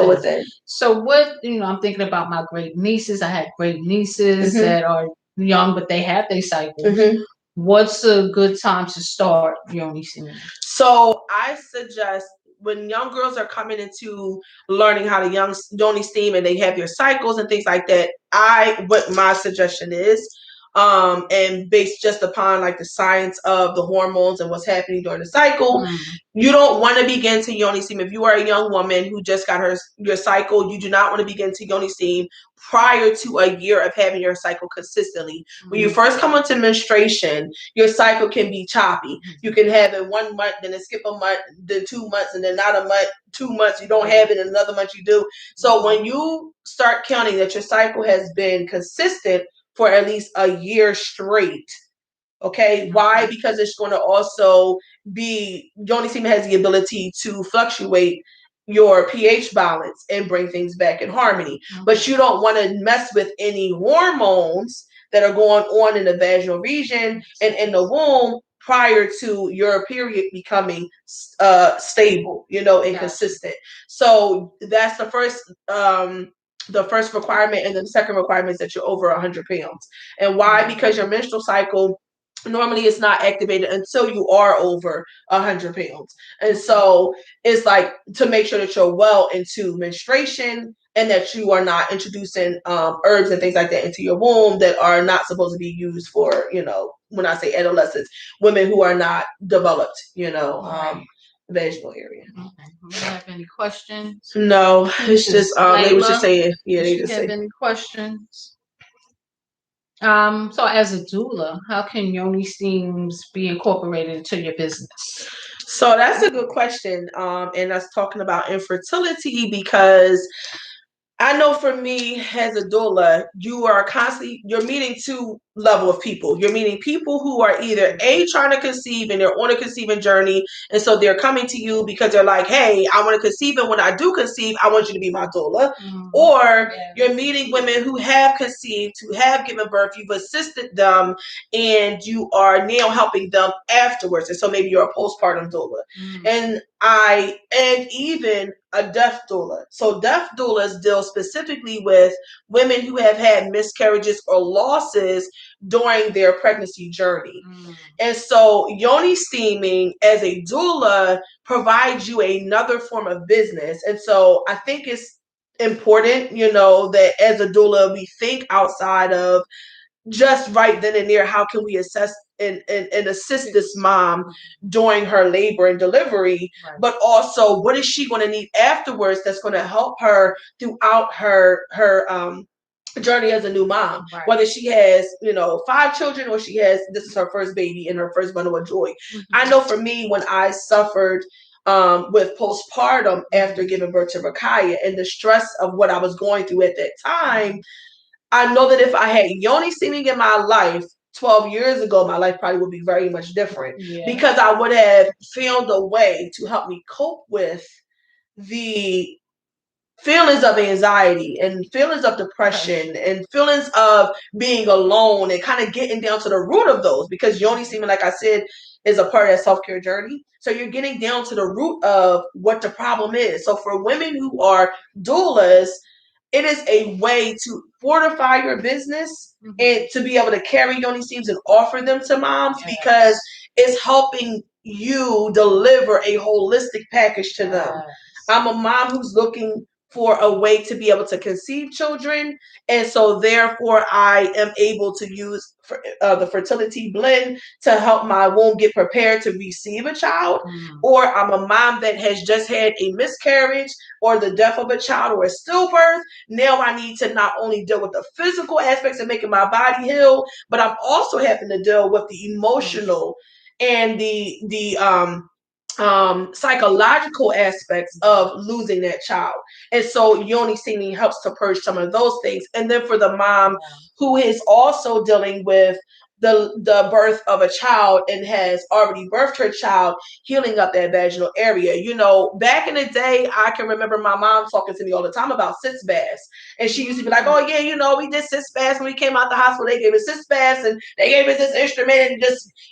within. So what, I'm thinking about my great nieces. I had great nieces that are young, but they have their cycles. What's a good time to start yoni steaming? So I suggest when young girls are coming into learning how to yoni steam and they have their cycles and things like that, what my suggestion is, and based just upon like the science of the hormones and what's happening during the cycle, you don't want to begin to yoni steam. If you are a young woman who just got your cycle, you do not want to begin to yoni steam prior to a year of having your cycle consistently. When you first come into menstruation, your cycle can be choppy. You can have it 1 month, then skip a month, then 2 months, and then not a month, 2 months, you don't have it, and another month you do. So when you start counting that your cycle has been consistent for at least a year straight. Okay. Why? Because it's going to also be, yoni steam has the ability to fluctuate your pH balance and bring things back in harmony. Okay. But you don't want to mess with any hormones that are going on in the vaginal region and in the womb prior to your period becoming stable, and consistent. So that's the first requirement, and then the second requirement is that you're over 100 pounds. And why? Because your menstrual cycle normally it's not activated until you are over 100 pounds. And so it's like to make sure that you're well into menstruation and that you are not introducing herbs and things like that into your womb that are not supposed to be used for, when I say adolescents, women who are not developed, vaginal area. Okay. Do you have any questions? No, it's just they was just saying, they just have any questions? So as a doula, how can Yoni Steams be incorporated into your business? So that's a good question. And that's talking about infertility, because I know for me as a doula, you're meeting two level of people. You're meeting people who are either trying to conceive and they're on a conceiving journey. And so they're coming to you because they're like, hey, I want to conceive. And when I do conceive, I want you to be my doula. Mm-hmm. Or you're meeting women who have conceived, who have given birth. You've assisted them and you are now helping them afterwards. And so maybe you're a postpartum doula. Mm-hmm. And even a death doula. So death doulas deal specifically with women who have had miscarriages or losses during their pregnancy journey. Mm. And so Yoni Steaming as a doula provides you another form of business. And so I think it's important, that as a doula, we think outside of just right then and there, how can we assess and assist this mom during her labor and delivery, right. But also what is she going to need afterwards that's going to help her throughout her journey as a new mom, right. Whether she has 5 children or this is her first baby and her first bundle of joy. Mm-hmm. I know for me, when I suffered with postpartum after giving birth to Rakaya and the stress of what I was going through at that time, I know that if I had Yoni Steaming in my life 12 years ago, my life probably would be very much different, because I would have found a way to help me cope with the feelings of anxiety and feelings of depression and feelings of being alone and kind of getting down to the root of those, because Yoni Steaming, like I said, is a part of that self-care journey. So you're getting down to the root of what the problem is. So for women who are doulas, it is a way to fortify your business, mm-hmm. and to be able to carry Yoni Steams and offer them to moms, because it's helping you deliver a holistic package to them. I'm a mom who's looking for a way to be able to conceive children. And so therefore I am able to use the Fertility Blend to help my womb get prepared to receive a child. Mm. Or I'm a mom that has just had a miscarriage or the death of a child or a stillbirth. Now I need to not only deal with the physical aspects of making my body heal, but I'm also having to deal with the emotional and the psychological aspects of losing that child. And so Yoni Steaming helps to purge some of those things. And then for the mom who is also dealing with the birth of a child and has already birthed her child, healing up that vaginal area. Back in the day, I can remember my mom talking to me all the time about sitz baths. And she used to be like, oh yeah, we did sitz baths when we came out the hospital. They gave us sitz baths and they gave us this instrument, and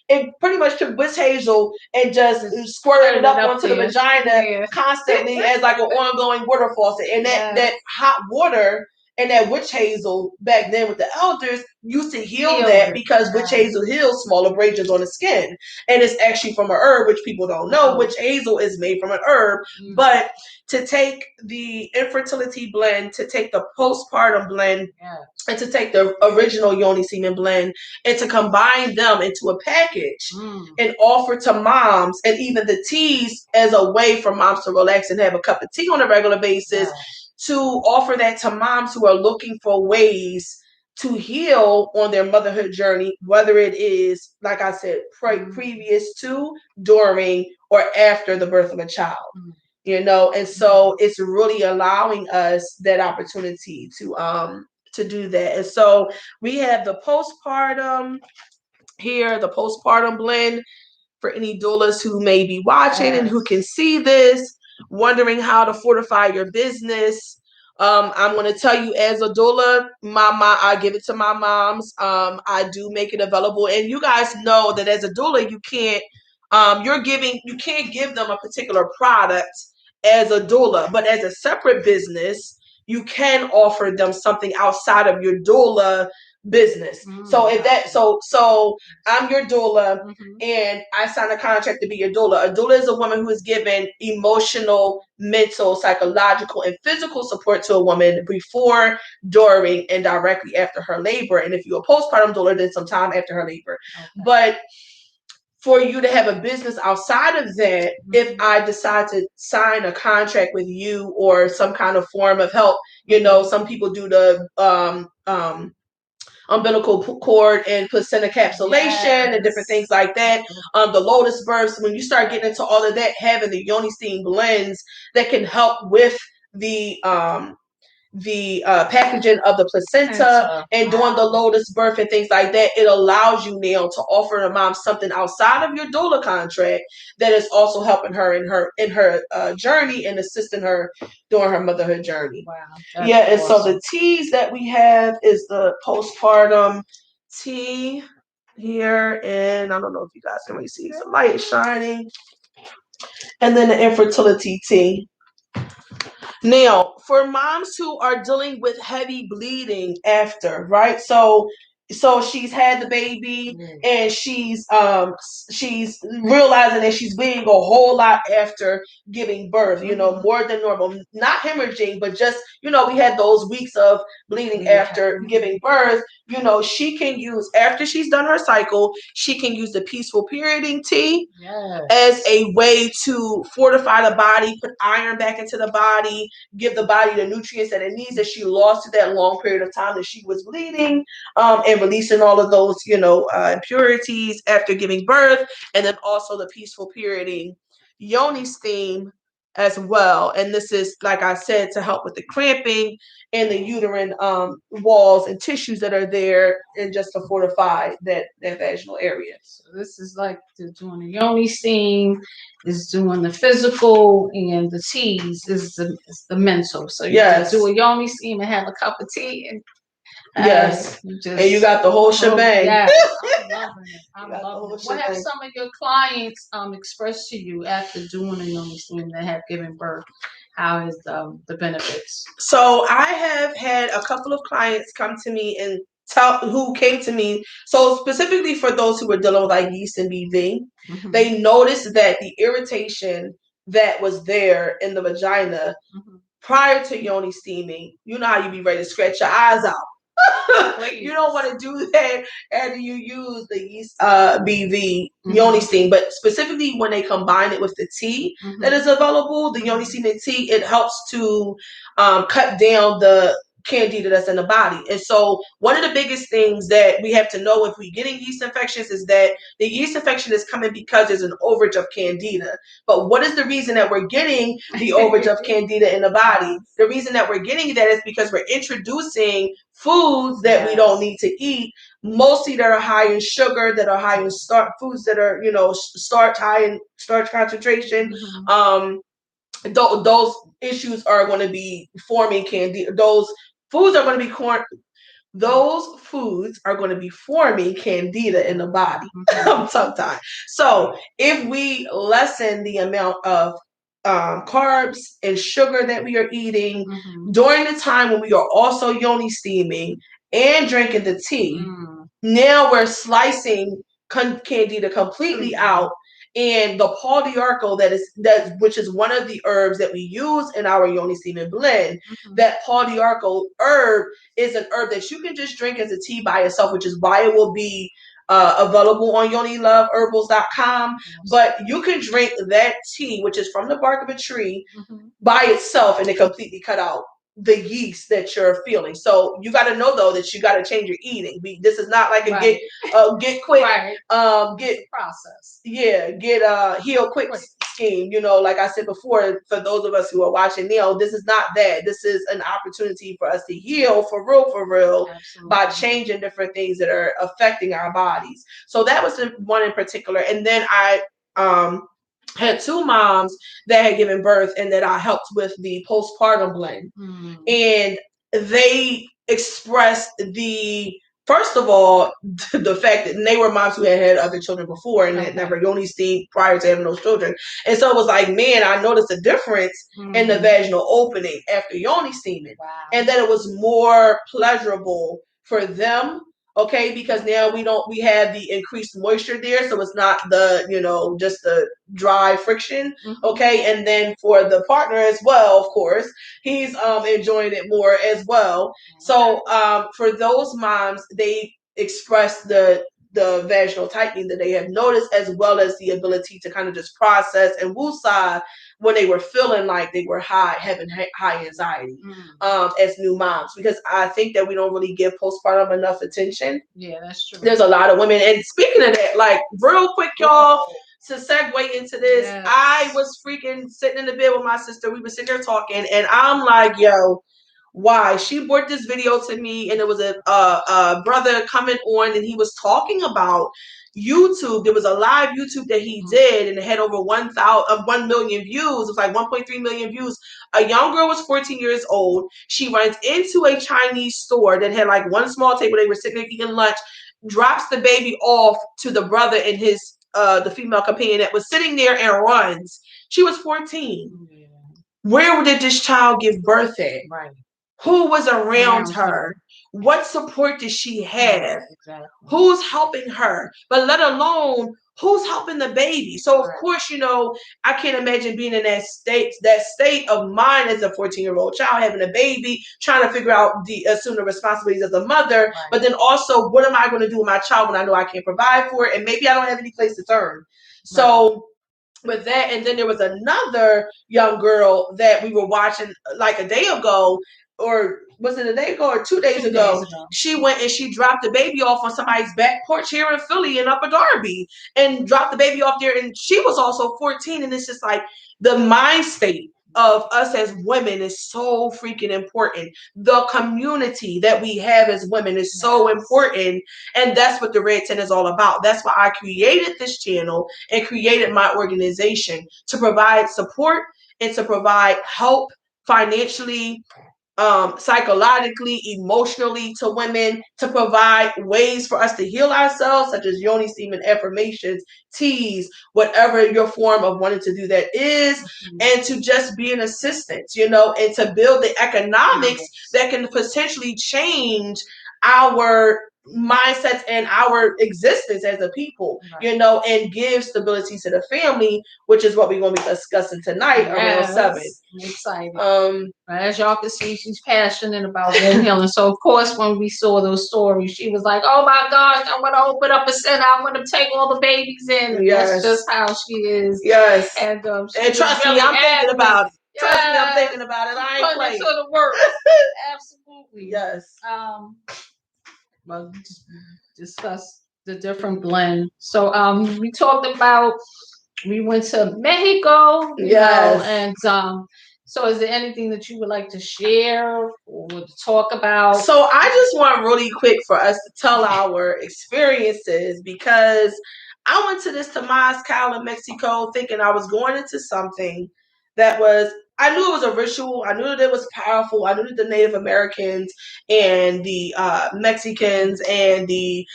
it pretty much took witch hazel and just squirted it up onto the vagina constantly as like an ongoing water faucet. And that hot water and that witch hazel back then with the elders used to heal that, because witch hazel heals small abrasions on the skin. And it's actually from an herb, which people don't know. Witch hazel is made from an herb. Mm-hmm. But to take the Infertility Blend, to take the Postpartum Blend, and to take the original Yoni Steaming Blend and to combine them into a package and offer to moms, and even the teas as a way for moms to relax and have a cup of tea on a regular basis, to offer that to moms who are looking for ways to heal on their motherhood journey, whether it is, like I said, previous to, during, or after the birth of a child. And so it's really allowing us that opportunity to do that. And so we have the postpartum here, the Postpartum Blend, for any doulas who may be watching and who can see this. wondering how to fortify your business, I'm going to tell you, as a doula, I give it to my moms. I do make it available, and you guys know that as a doula, you can't give them a particular product as a doula, but as a separate business, you can offer them something outside of your doula business. So I'm your doula, and I sign a contract to be your doula. A doula is a woman who is given emotional, mental, psychological, and physical support to a woman before, during, and directly after her labor. And if you're a postpartum doula, then sometime after her labor. Okay. But for you to have a business outside of that, if I decide to sign a contract with you or some kind of form of help, some people do the umbilical cord and placenta encapsulation and different things like that. The lotus births, when you start getting into all of that, having the Yoni Steam blends that can help with the packaging of the placenta and doing the lotus birth and things like that, it allows you now to offer a mom something outside of your doula contract that is also helping her in her journey and assisting her during her motherhood journey. Wow, and awesome. So the teas that we have is the postpartum tea here, and I don't know if you guys can really see, the light is shining, and then the infertility tea. Now, for moms who are dealing with heavy bleeding after, right? So she's had the baby and she's realizing that she's bleeding a whole lot after giving birth, more than normal. Not hemorrhaging, but just, we had those weeks of bleeding after giving birth. She can use, after she's done her cycle, she can use the peaceful perioding tea as a way to fortify the body, put iron back into the body, give the body the nutrients that it needs that she lost to that long period of time that she was bleeding, and releasing all of those, impurities after giving birth. And then also the peaceful perioding Yoni Steam as well. And this is, like I said, to help with the cramping and the uterine walls and tissues that are there, and just to fortify that vaginal area. So this is like doing the Yoni Steam, is doing the physical, and the teas is the mental. So you can do a Yoni Steam and have a cup of tea, and and you got the whole shebang. Yes, I'm loving it. What have some of your clients expressed to you after doing a Yoni Steam that have given birth? How is the benefits? So I have had a couple of clients come to me and who came to me. So specifically for those who were dealing with like yeast and BV, they noticed that the irritation that was there in the vagina prior to Yoni steaming, you know how you be ready to scratch your eyes out. You don't want to do that after you use the yeast BV Yoni Steam, but specifically when they combine it with the tea that is available, the Yoni Steam and tea, it helps to cut down the candida that's in the body. And so one of the biggest things that we have to know if we're getting yeast infections is that the yeast infection is coming because there's an overage of candida. But what is the reason that we're getting the overage of candida in the body? The reason that we're getting that is because we're introducing foods that we don't need to eat, mostly that are high in sugar, that are high in starch, foods that are, starch, high in starch concentration. Those issues are going to be forming candida. Those foods are going to be forming candida in the body sometimes. So if we lessen the amount of carbs and sugar that we are eating during the time when we are also Yoni steaming and drinking the tea, now we're slicing candida completely out. And the Pauliarco which is one of the herbs that we use in our Yoni Steaming blend, that Pauliarco herb is an herb that you can just drink as a tea by itself, which is why it will be available on YoniLoveHerbals.com. But you can drink that tea, which is from the bark of a tree, by itself, and it completely cut out the yeast that you're feeling. So you got to know though that you got to change your eating. This is not like a get quick get process. Get heal quick scheme. Like I said before, for those of us who are watching now, this is not that. This is an opportunity for us to heal for real, by changing different things that are affecting our bodies. So that was the one in particular. And then I had two moms that had given birth and that I helped with the postpartum blend. And they expressed first of all, the fact that they were moms who had other children before and had never Yoni steamed prior to having those children. And so it was like, man, I noticed a difference in the vaginal opening after Yoni steaming. Wow. And that it was more pleasurable for them. Okay, because now we have the increased moisture there, so it's not the, just the dry friction. Okay, and then for the partner as well, of course, he's enjoying it more as well. So for those moms, they express the vaginal tightening that they have noticed, as well as the ability to kind of just process and woosah when they were feeling like they were having high anxiety as new moms, because I think that we don't really give postpartum enough attention. Yeah, that's true. There's a lot of women, and speaking of that, like real quick, y'all, to segue into this, I was freaking sitting in the bed with my sister. We were sitting there talking, and I'm like, yo, why? She brought this video to me, and it was a brother coming on, and he was talking about YouTube. There was a live YouTube that he did, and it had over 1 million views. It was like 1.3 million views. A young girl was 14 years old. She runs into a Chinese store that had like one small table. They were sitting there eating lunch, drops the baby off to the brother and his the female companion that was sitting there, and runs. She was 14. Yeah. Where did this child give birth at? Right. Who was around her? What support did she have? Exactly. Who's helping her? But let alone who's helping the baby. So of course, I can't imagine being in that state of mind as a 14-year-old child, having a baby, trying to figure out assume the responsibilities as a mother, but then also what am I going to do with my child when I know I can't provide for it, and maybe I don't have any place to turn. So with that, and then there was another young girl that we were watching like a day ago, or was it a day ago or 2 days ago? She went and she dropped the baby off on somebody's back porch here in Philly in Upper Darby, and dropped the baby off there, and she was also 14. And it's just like the mind state of us as women is so freaking important. The community that we have as women is so important, and that's what the Red Tent is all about. That's why I created this channel and created my organization, to provide support and to provide help financially, psychologically, emotionally to women, to provide ways for us to heal ourselves, such as Yoni Steaming, affirmations, teas, whatever your form of wanting to do that is, and to just be an assistance, and to build the economics that can potentially change our mindsets and our existence as a people, and give stability to the family, which is what we're going to be discussing tonight around 7. I'm excited. As y'all can see, she's passionate about womb healing. So of course, when we saw those stories, she was like, "Oh my gosh, I want to open up a center. I want to take all the babies in." And that's just how she is. Yes. And trust me, I'm thinking about it. Trust me, I'm thinking about it. I ain't playing. Put it to the work. Absolutely. Yes. Well, discuss the different blend. So we talked about, we went to Mexico, and so is there anything that you would like to share or to talk about? So I just want really quick for us to tell our experiences, because I went to this Temazcal in Mexico thinking I was going into something that was, I knew it was a ritual. I knew that it was powerful. I knew that the Native Americans and the Mexicans and the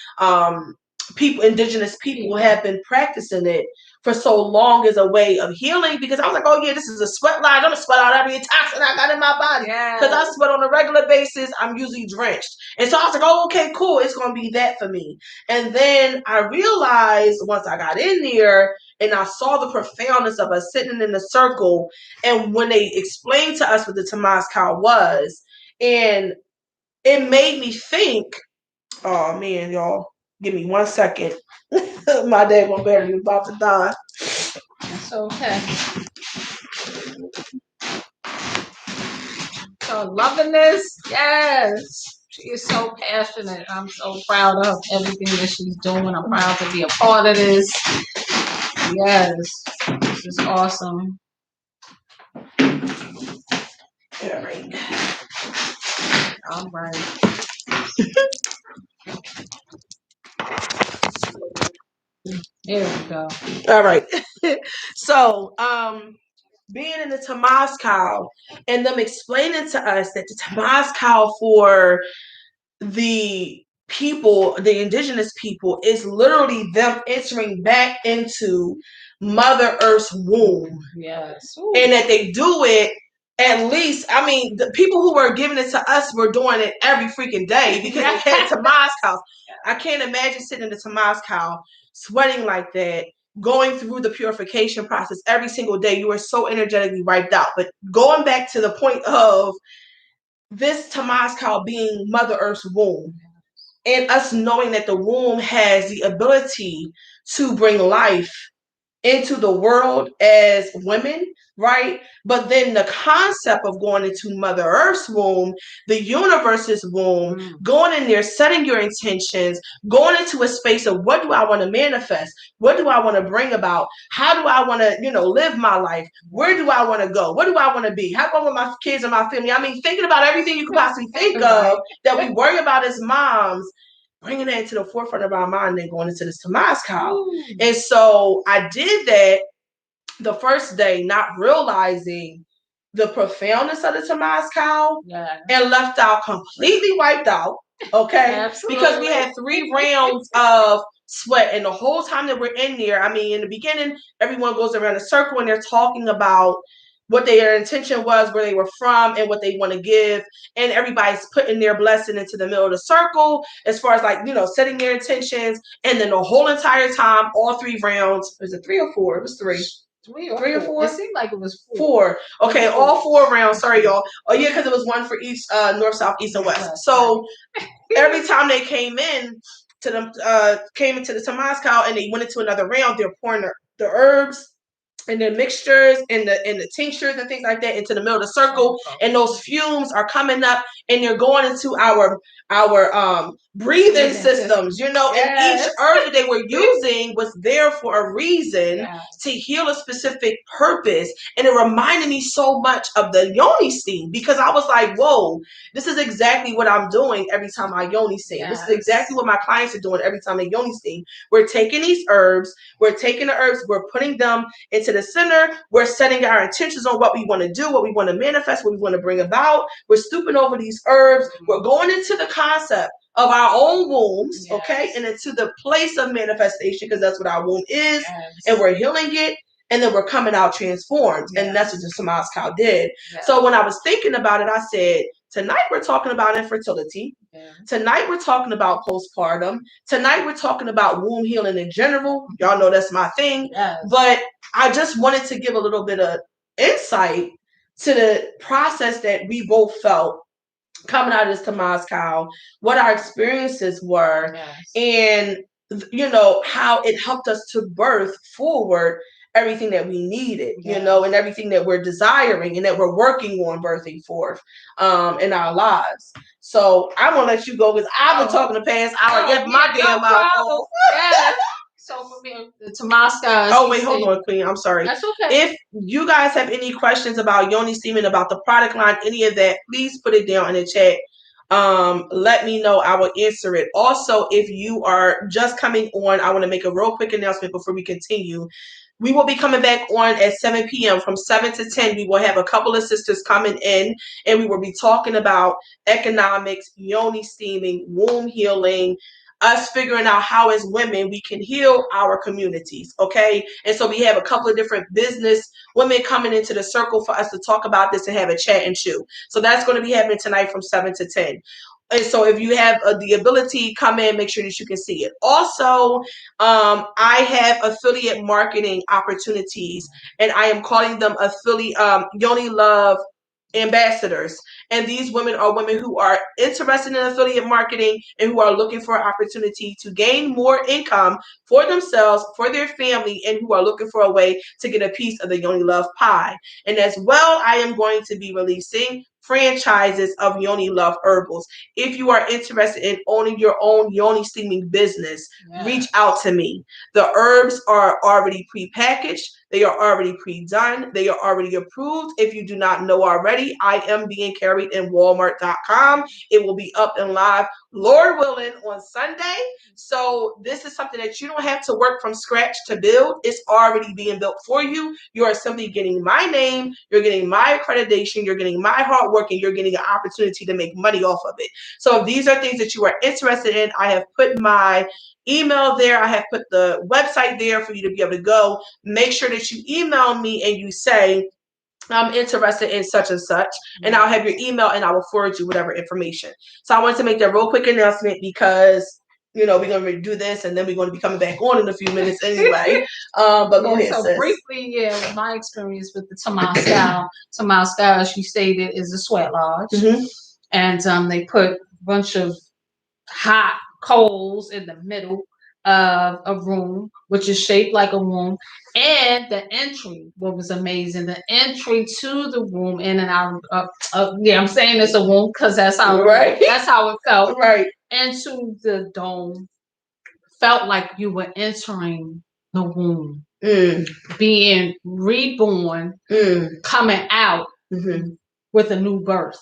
indigenous people have been practicing it for so long as a way of healing, because I was like, oh yeah, this is a sweat line. I'm gonna sweat out every toxin I got in my body, because I sweat on a regular basis. I'm usually drenched, and so I was like, oh, okay, cool, it's gonna be that for me. And then I realized once I got in there and I saw the profoundness of us sitting in a circle, and when they explained to us what the Temazcal was, and it made me think, oh man, y'all, give me 1 second. My dad gonna bury you, about to die. That's okay. So loving this, yes. She is so passionate. I'm so proud of everything that she's doing. I'm proud to be a part of this. Yes, this is awesome. All right. All right. There we go. All right. So, being in the Temazcal and them explaining to us that the Temazcal for the people, the indigenous people, is literally them entering back into Mother Earth's womb. Yes. Ooh. And that they do it at least, I mean, the people who were giving it to us were doing it every freaking day because they had Temazcal. I can't imagine sitting in the Temazcal, sweating like that, going through the purification process every single day. You are so energetically wiped out. But going back to the point of this Temazcal being Mother Earth's womb, and us knowing that the womb has the ability to bring life into the world as women, right? But then the concept of going into Mother Earth's womb, the universe's womb, going in there, setting your intentions, going into a space of what do I want to manifest? What do I want to bring about? How do I want to, live my life? Where do I want to go? What do I want to be? How do I want my kids and my family? I mean, thinking about everything you could possibly think of that we worry about as moms, bringing that into the forefront of our mind and going into this Temazcal. And so I did that the first day, not realizing the profoundness of the Temazcal, and left out completely wiped out. Okay. Absolutely. Because we had 3 rounds of sweat, and the whole time that we're in there, I mean, in the beginning, everyone goes around a circle and they're talking about what their intention was, where they were from, and what they want to give. And everybody's putting their blessing into the middle of the circle as far as setting their intentions. And then the whole entire time, all 3 rounds, was it 3 or 4? It was 3. 3 or 4? It seemed like it was 4. Okay, all 4 rounds. Sorry, y'all. Oh, yeah, because it was one for each north, south, east, and west. So every time they came into the Temazcal and they went into another round, they're pouring the herbs and the mixtures and the tinctures and things like that into the middle of the circle, and those fumes are coming up and you're going into our breathing systems, and each herb that they were using was there for a reason, to heal a specific purpose. And it reminded me so much of the Yoni Steam, because I was like, whoa, this is exactly what I'm doing every time I Yoni Steam. This is exactly what my clients are doing every time they Yoni Steam. We're taking these herbs, we're putting them into the center, we're setting our intentions on what we want to do, what we want to manifest, what we want to bring about. We're stooping over these herbs, we're going into the concept of our own wombs, okay, and into the place of manifestation, because that's what our womb is, and we're healing it, and then we're coming out transformed, and that's what the Temazcal did. So when I was thinking about it, I said, tonight we're talking about infertility. Tonight we're talking about postpartum. Tonight we're talking about womb healing in general. Y'all know that's my thing. But I just wanted to give a little bit of insight to the process that we both felt coming out of this Temazcal, what our experiences were, and how it helped us to birth forward everything that we needed, and everything that we're desiring and that we're working on birthing forth in our lives. So I'm gonna let you go, because I've been talking the past hour. Get my damn mouth. So for me, the Temazcal. Oh wait, hold on, Queen. I'm sorry. That's okay. If you guys have any questions about Yoni Steaming, about the product line, any of that, please put it down in the chat. Let me know. I will answer it. Also, if you are just coming on, I want to make a real quick announcement before we continue. We will be coming back on at 7 p.m. From 7 to 10, we will have a couple of sisters coming in, and we will be talking about economics, Yoni Steaming, womb healing, us figuring out how as women we can heal our communities, okay? And so we have a couple of different business women coming into the circle for us to talk about this and have a chat and chew. So that's going to be happening tonight from 7 to 10. And so if you have the ability, come in, make sure that you can see it. Also, I have affiliate marketing opportunities, and I am calling them affiliate Yoni Love ambassadors. And these women are women who are interested in affiliate marketing and who are looking for an opportunity to gain more income for themselves, for their family, and who are looking for a way to get a piece of the Yoni Love pie. And as well, I am going to be releasing franchises of Yoni Love Herbals. If you are interested in owning your own Yoni Steaming business, reach out to me. The herbs are already pre-packaged. They are already pre-done. They are already approved. If you do not know already, I am being carried in Walmart.com. It will be up and live Lord willing, on Sunday. So this is something that you don't have to work from scratch to build. It's already being built for you. You are simply getting my name, you're getting my accreditation, you're getting my hard work, and you're getting an opportunity to make money off of it. So if these are things that you are interested in, I have put my email there. I have put the website there for you to be able to go. Make sure that you email me and you say, I'm interested in such and such, and I'll have your email and I will forward you whatever information. So I wanted to make that real quick announcement because, we're going to do this and then we're going to be coming back on in a few minutes anyway. But go ahead, so sis. Briefly, my experience with the Tamil style. Tamil style, as you stated, is a sweat lodge. Mm-hmm. And they put a bunch of hot coals in the middle of a room, which is shaped like a womb. And the entry, what was amazing, the entry to the room in and out. I'm saying it's a womb because that's how it felt. Right. Into the dome, felt like you were entering the womb, being reborn, coming out with a new birth.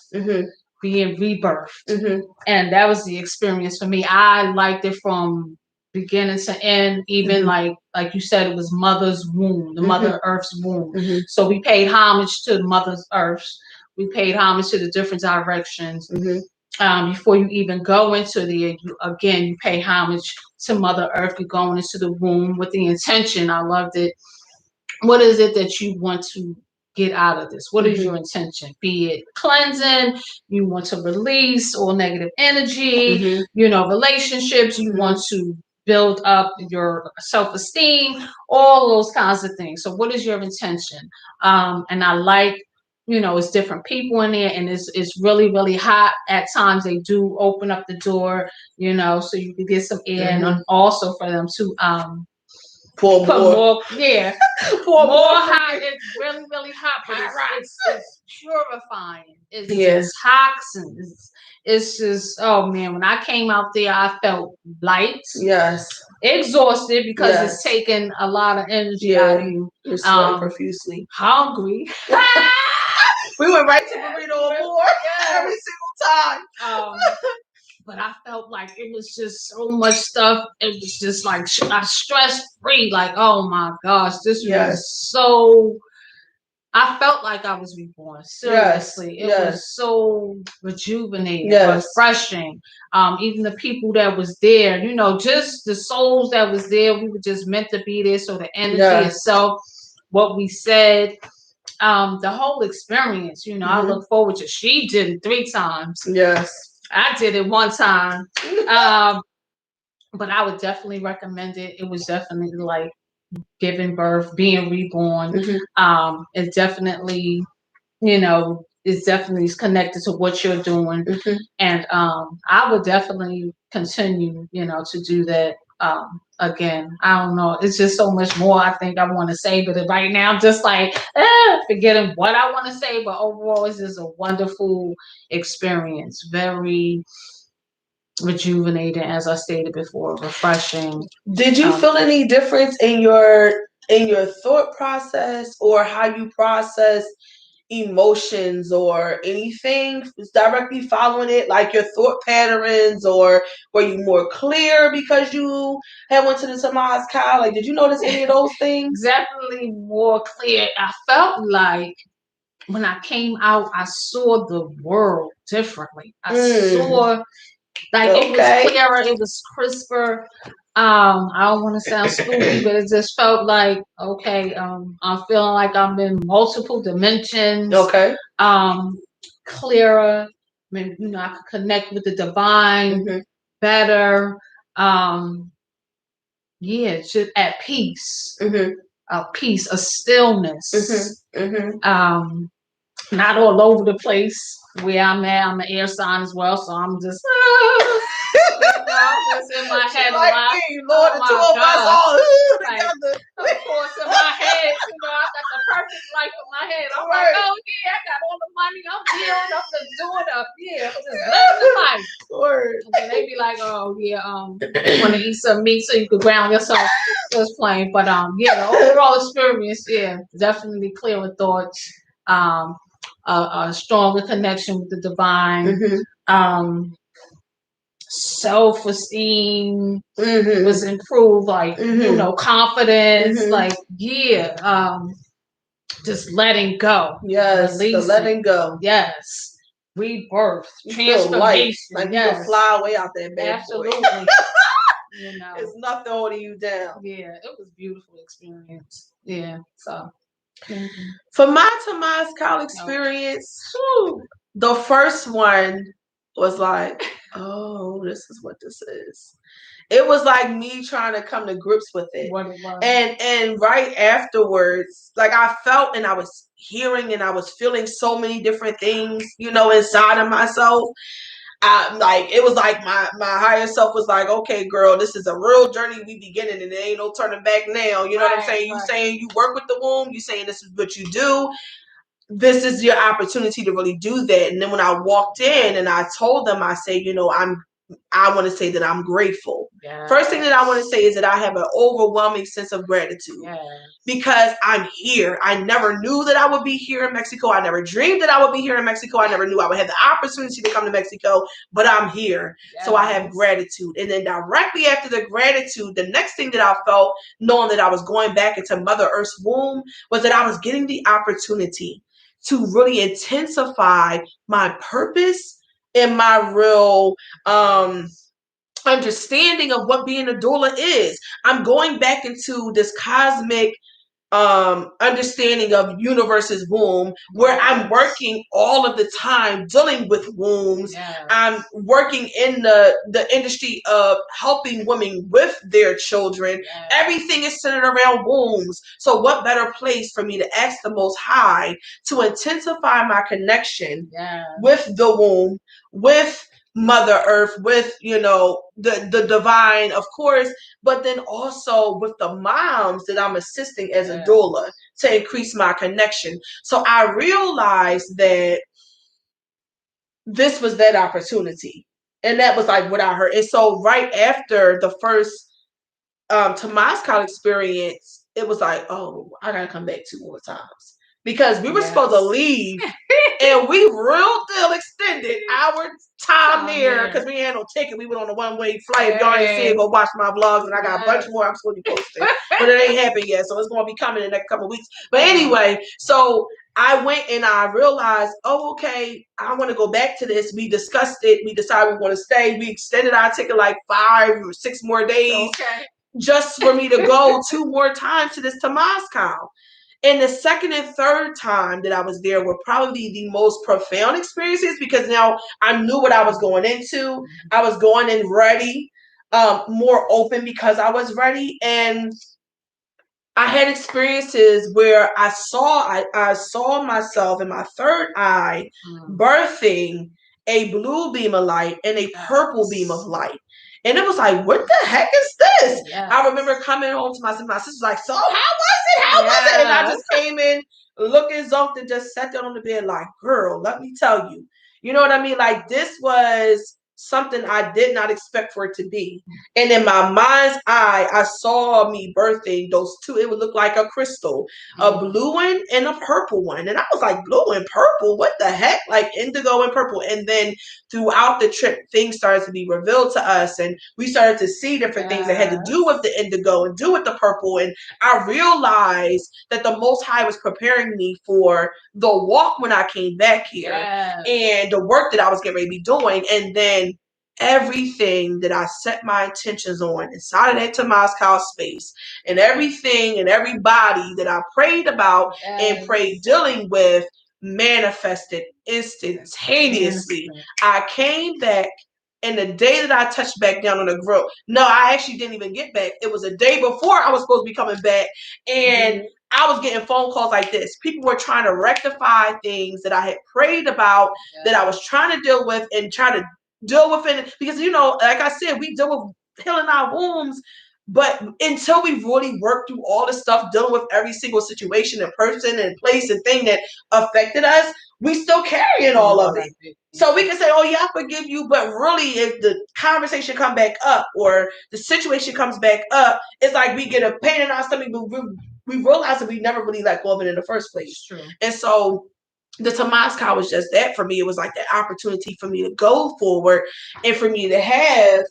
Being rebirthed. And that was the experience for me. I liked it from beginning to end, even like you said, it was Mother's womb, the Mother Earth's womb. So we paid homage to Mother Earth. We paid homage to the different directions. Before you even go into you pay homage to Mother Earth. You're going into the womb with the intention. I loved it. What is it that you want to get out of this? What is your intention? Be it cleansing, you want to release all negative energy, relationships, you want to build up your self-esteem, all those kinds of things. So what is your intention? And I like, it's different people in there, and it's really, really hot. At times they do open up the door, so you can get some air, and also for them to pour more hot. It's really, really hot, but it's purifying. It's toxins. It's just, oh man, when I came out there, I felt light. Yes. Exhausted because it's taking a lot of energy out of you. You're sweating profusely. Hungry. We went right to burrito more every single time. But I felt like it was just so much stuff. It was just like stress-free. Like, oh my gosh, this was so... I felt like I was reborn. Seriously. It was so rejuvenating, refreshing. Even the people that was there, just the souls that was there, we were just meant to be there. So the energy itself, what we said, the whole experience, I look forward to... She did it 3 times. Yes. I did it 1 time. But I would definitely recommend it. It was definitely like giving birth, being reborn. It definitely, it's definitely connected to what you're doing. And I would definitely continue, to do that. Again, I don't know. It's just so much more I think I want to say, but right now I'm just like forgetting what I want to say. But overall, it's just a wonderful experience. Very rejuvenating, as I stated before, refreshing. Did you feel any difference in your thought process or how you process emotions or anything directly following it, like your thought patterns, or were you more clear because you had went to the Tamaz Cow? Like, did you notice any of those things? Definitely more clear. I felt like when I came out, I saw the world differently. I saw, like, it was clearer, it was crisper. I don't want to sound spooky, but it just felt like, okay, I'm feeling like I'm in multiple dimensions. Okay. Clearer. I mean, I could connect with the divine better. Just at peace. A peace, a stillness. Not all over the place where I'm at. I'm an air sign as well, so I'm just just in my head a lot. Lord, the 2 of us all together. Of course, in my head, I got the perfect life in my head. I'm like, oh yeah, I got all the money. I'm here. I'm just doing up. Yeah, I'm just living the life. And they be like, oh yeah, you want to eat some meat so you can ground yourself. Just playing, but the overall experience, definitely clearer thoughts. A stronger connection with the divine. self-esteem was improved, like, confidence, like, just letting go. Yes, the letting go. Yes. Rebirth. You transformation. Like you can fly away out there, bad Absolutely. boy. It's nothing holding you down. Yeah, it was a beautiful experience. Yeah, so. For my Temazcal experience, the first one was like, oh, this is what this is. It was like me trying to come to grips with it. And right afterwards, like I felt and I was hearing and I was feeling so many different things, inside of myself. It was like my higher self was like, okay, girl, this is a real journey we beginning and there ain't no turning back now. You know what I'm saying? You saying you work with the womb, you saying this is what you do. This is your opportunity to really do that. And then when I walked in and I told them, I say, I want to say that I'm grateful. Yes. First thing that I want to say is that I have an overwhelming sense of gratitude. Yes. Because I'm here. I never knew that I would be here in Mexico. I never dreamed that I would be here in Mexico. I never knew I would have the opportunity to come to Mexico, but I'm here. Yes. So I have gratitude. And then directly after the gratitude, the next thing that I felt, knowing that I was going back into Mother Earth's womb, was that I was getting the opportunity to really intensify my purpose and my real understanding of what being a doula is. I'm going back into this cosmic understanding of universe's womb, where I'm working all of the time dealing with wombs. Yes. I'm working in the industry of helping women with their children. Yes. Everything is centered around wombs. So what better place for me to ask the Most High to intensify my connection with the womb, with Mother Earth, with the divine, of course, but then also with the moms that I'm assisting as a doula to increase my connection. So I realized that this was that opportunity, and that was like what I heard. And so right after the first Temazcal experience, it was like, oh, I gotta come back 2 more times, because we were supposed to leave and we real deal extended our time there because we had no ticket. We went on a one-way flight. If y'all ain't see it, go watch my vlogs, and I got a bunch more I'm supposed to be posting, but it ain't happened yet, so it's going to be coming in the next couple of weeks. But anyway, so I went and I realized, oh, okay, I want to go back to this. We discussed it. We decided we want to stay. We extended our ticket like 5 or 6 more days just for me to go 2 more times to this Temazcal. And the second and third time that I was there were probably the most profound experiences, because now I knew what I was going into. I was going in ready, more open because I was ready. And I had experiences where I saw myself in my third eye birthing a blue beam of light and a purple beam of light. And it was like, what the heck is this? Yes. I remember coming home to my sister was like, so how was it? How was it? And I just came in looking zonked and just sat down on the bed like, girl, let me tell you. You know what I mean? Like, this was something I did not expect for it to be. And in my mind's eye, I saw me birthing those 2. It would look like a crystal, a blue one and a purple one. And I was like, blue and purple? What the heck? Like indigo and purple. And then throughout the trip, things started to be revealed to us. And we started to see different things that had to do with the indigo and do with the purple. And I realized that the Most High was preparing me for the walk when I came back here and the work that I was getting ready to be doing. And then everything that I set my intentions on inside of that Temazcal space, and everything and everybody that I prayed about and prayed dealing with, manifested instantaneously. I came back, and the day that I touched back down on the grill, no, I actually didn't even get back. It was a day before I was supposed to be coming back, and I was getting phone calls like this. People were trying to rectify things that I had prayed about, that I was trying to deal with and try to deal with it, because like I said, we deal with healing our wombs, but until we really work through all the stuff dealing with every single situation and person and place and thing that affected us, we still carrying all of it. So we can say, oh yeah, I forgive you, but really if the conversation come back up or the situation comes back up, it's like we get a pain in our stomach, but we realize that we never really let go of it in the first place. And so the Temazcal was just that for me. It was like that opportunity for me to go forward and for me to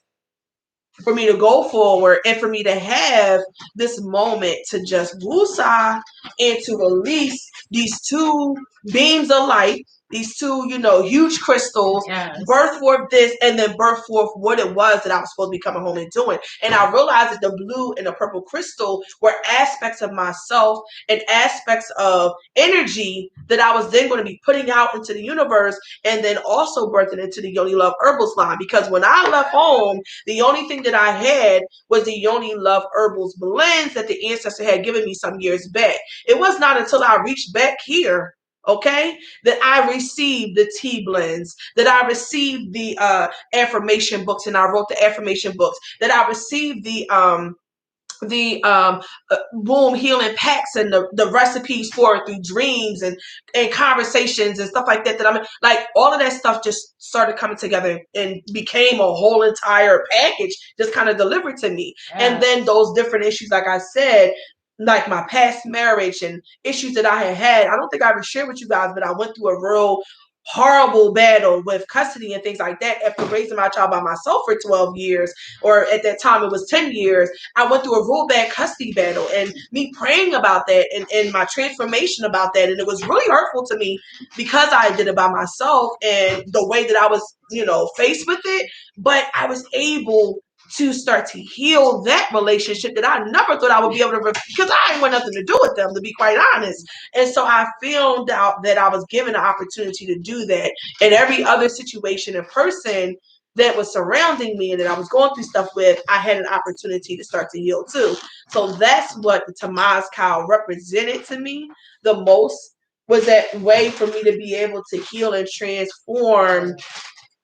go forward and for me to have this moment to just woosah and to release these two beams of light, these two, huge crystals, birth forth this and then birth forth what it was that I was supposed to be coming home and doing. And I realized that the blue and the purple crystal were aspects of myself and aspects of energy that I was then going to be putting out into the universe and then also birthing into the Yoni Love Herbals line. Because when I left home, the only thing that I had was the Yoni Love Herbals blends that the ancestor had given me some years back. It was not until I reached back here, okay, that I received the tea blends, that I received the affirmation books, and I wrote the affirmation books, that I received the womb healing packs and the recipes for it through dreams and conversations and stuff like that. That I'm like, all of that stuff just started coming together and became a whole entire package, just kind of delivered to me. Yes. And then those different issues, like I said, like my past marriage and issues that I had. I don't think I ever shared with you guys, but I went through a real horrible battle with custody and things like that after raising my child by myself for 12 years, or at that time it was 10 years. I went through a real bad custody battle, and me praying about that and my transformation about that, and it was really hurtful to me because I did it by myself and the way that I was, faced with it. But I was able to start to heal that relationship that I never thought I would be able to, because I didn't want nothing to do with them, to be quite honest. And so I found out that I was given an opportunity to do that. And every other situation and person that was surrounding me and that I was going through stuff with, I had an opportunity to start to heal too. So that's what the Temazcal represented to me the most, was that way for me to be able to heal and transform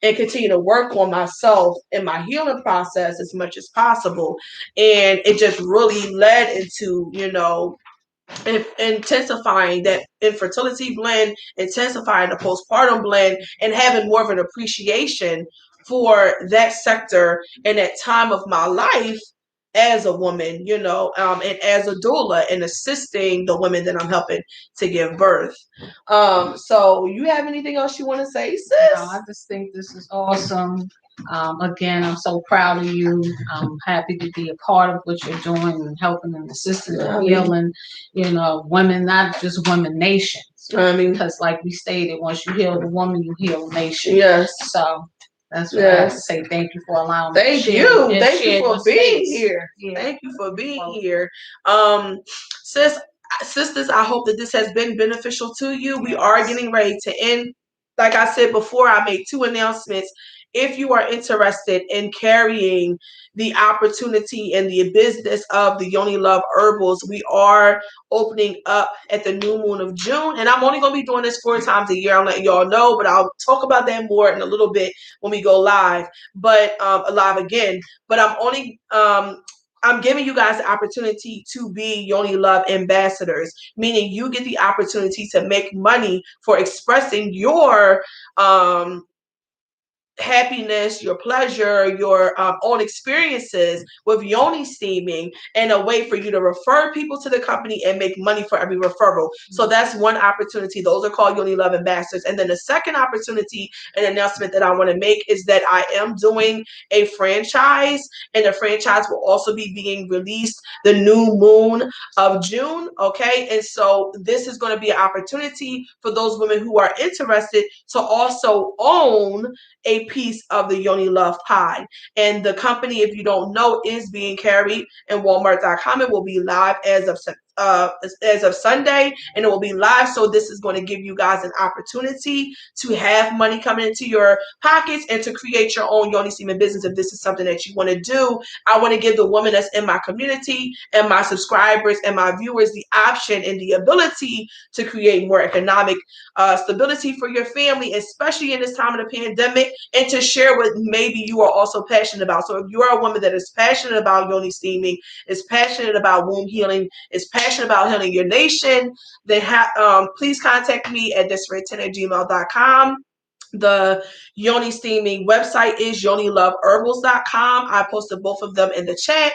and continue to work on myself and my healing process as much as possible. And it just really led into, intensifying that infertility blend, intensifying the postpartum blend, and having more of an appreciation for that sector and that time of my life as a woman, and as a doula, and assisting the women that I'm helping to give birth. So you have anything else you want to say, sis? No, I just think this is awesome. Again, I'm so proud of you. I'm happy to be a part of what you're doing and helping and assisting and healing, women, not just women, nations. Because like we stated, once you heal the woman, you heal a nation. Yes. So that's what I have to say. Thank you for allowing me to share. Thank you for being here. Yeah. Thank you for being here. Sisters, I hope that this has been beneficial to you. Yes. We are getting ready to end. Like I said before, I made 2 announcements. If you are interested in carrying the opportunity and the business of the Yoni Love Herbals, we are opening up at the new moon of June. And I'm only going to be doing this 4 times a year. I'm letting y'all know, but I'll talk about that more in a little bit when we go live, but live again. But I'm giving you guys the opportunity to be Yoni Love ambassadors, meaning you get the opportunity to make money for expressing your happiness, your pleasure, your own experiences with Yoni Steaming, and a way for you to refer people to the company and make money for every referral. So that's one opportunity. Those are called Yoni Love Ambassadors. And then the second opportunity and announcement that I want to make is that I am doing a franchise, and the franchise will also be being released the new moon of June. Okay. And so this is going to be an opportunity for those women who are interested to also own a piece of the Yoni Love pie. And the company, if you don't know, is being carried in Walmart.com. It will be live as of Sunday, and it will be live. So this is going to give you guys an opportunity to have money coming into your pockets and to create your own Yoni Steaming business. If this is something that you want to do, I want to give the woman that's in my community and my subscribers and my viewers the option and the ability to create more economic stability for your family, especially in this time of the pandemic, and to share what maybe you are also passionate about. So if you are a woman that is passionate about Yoni Steaming, is passionate about womb healing, is passionate about healing your nation, then please contact me at desiree10@gmail.com. The Yoni Steaming website is yoniloveherbals.com. I posted both of them in the chat.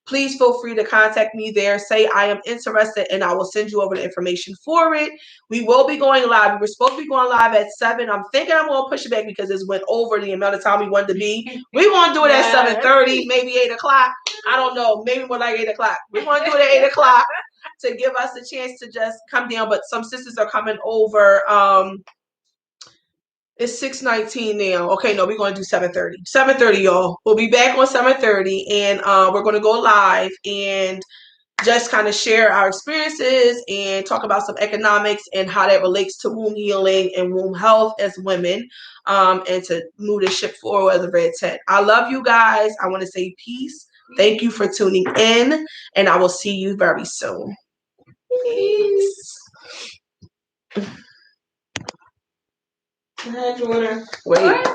please feel free to contact me there. Say I am interested and I will send you over the information for it. We will be going live. We were supposed to be going live at 7. I'm thinking I'm going to push it back because it went over the amount of time we wanted to be. We want to do it at 7:30, maybe 8 o'clock. I don't know. Maybe more like 8 o'clock. We want to do it at 8 o'clock to give us a chance to just come down. But some sisters are coming over. It's 6:19 now. Okay, no, we're going to do 7:30. 7:30, y'all. We'll be back on 7:30, and we're going to go live and just kind of share our experiences and talk about some economics and how that relates to womb healing and womb health as women, and to move this ship forward as a red tent. I love you guys. I want to say peace. Thank you for tuning in, and I will see you very soon. Peace. Wait.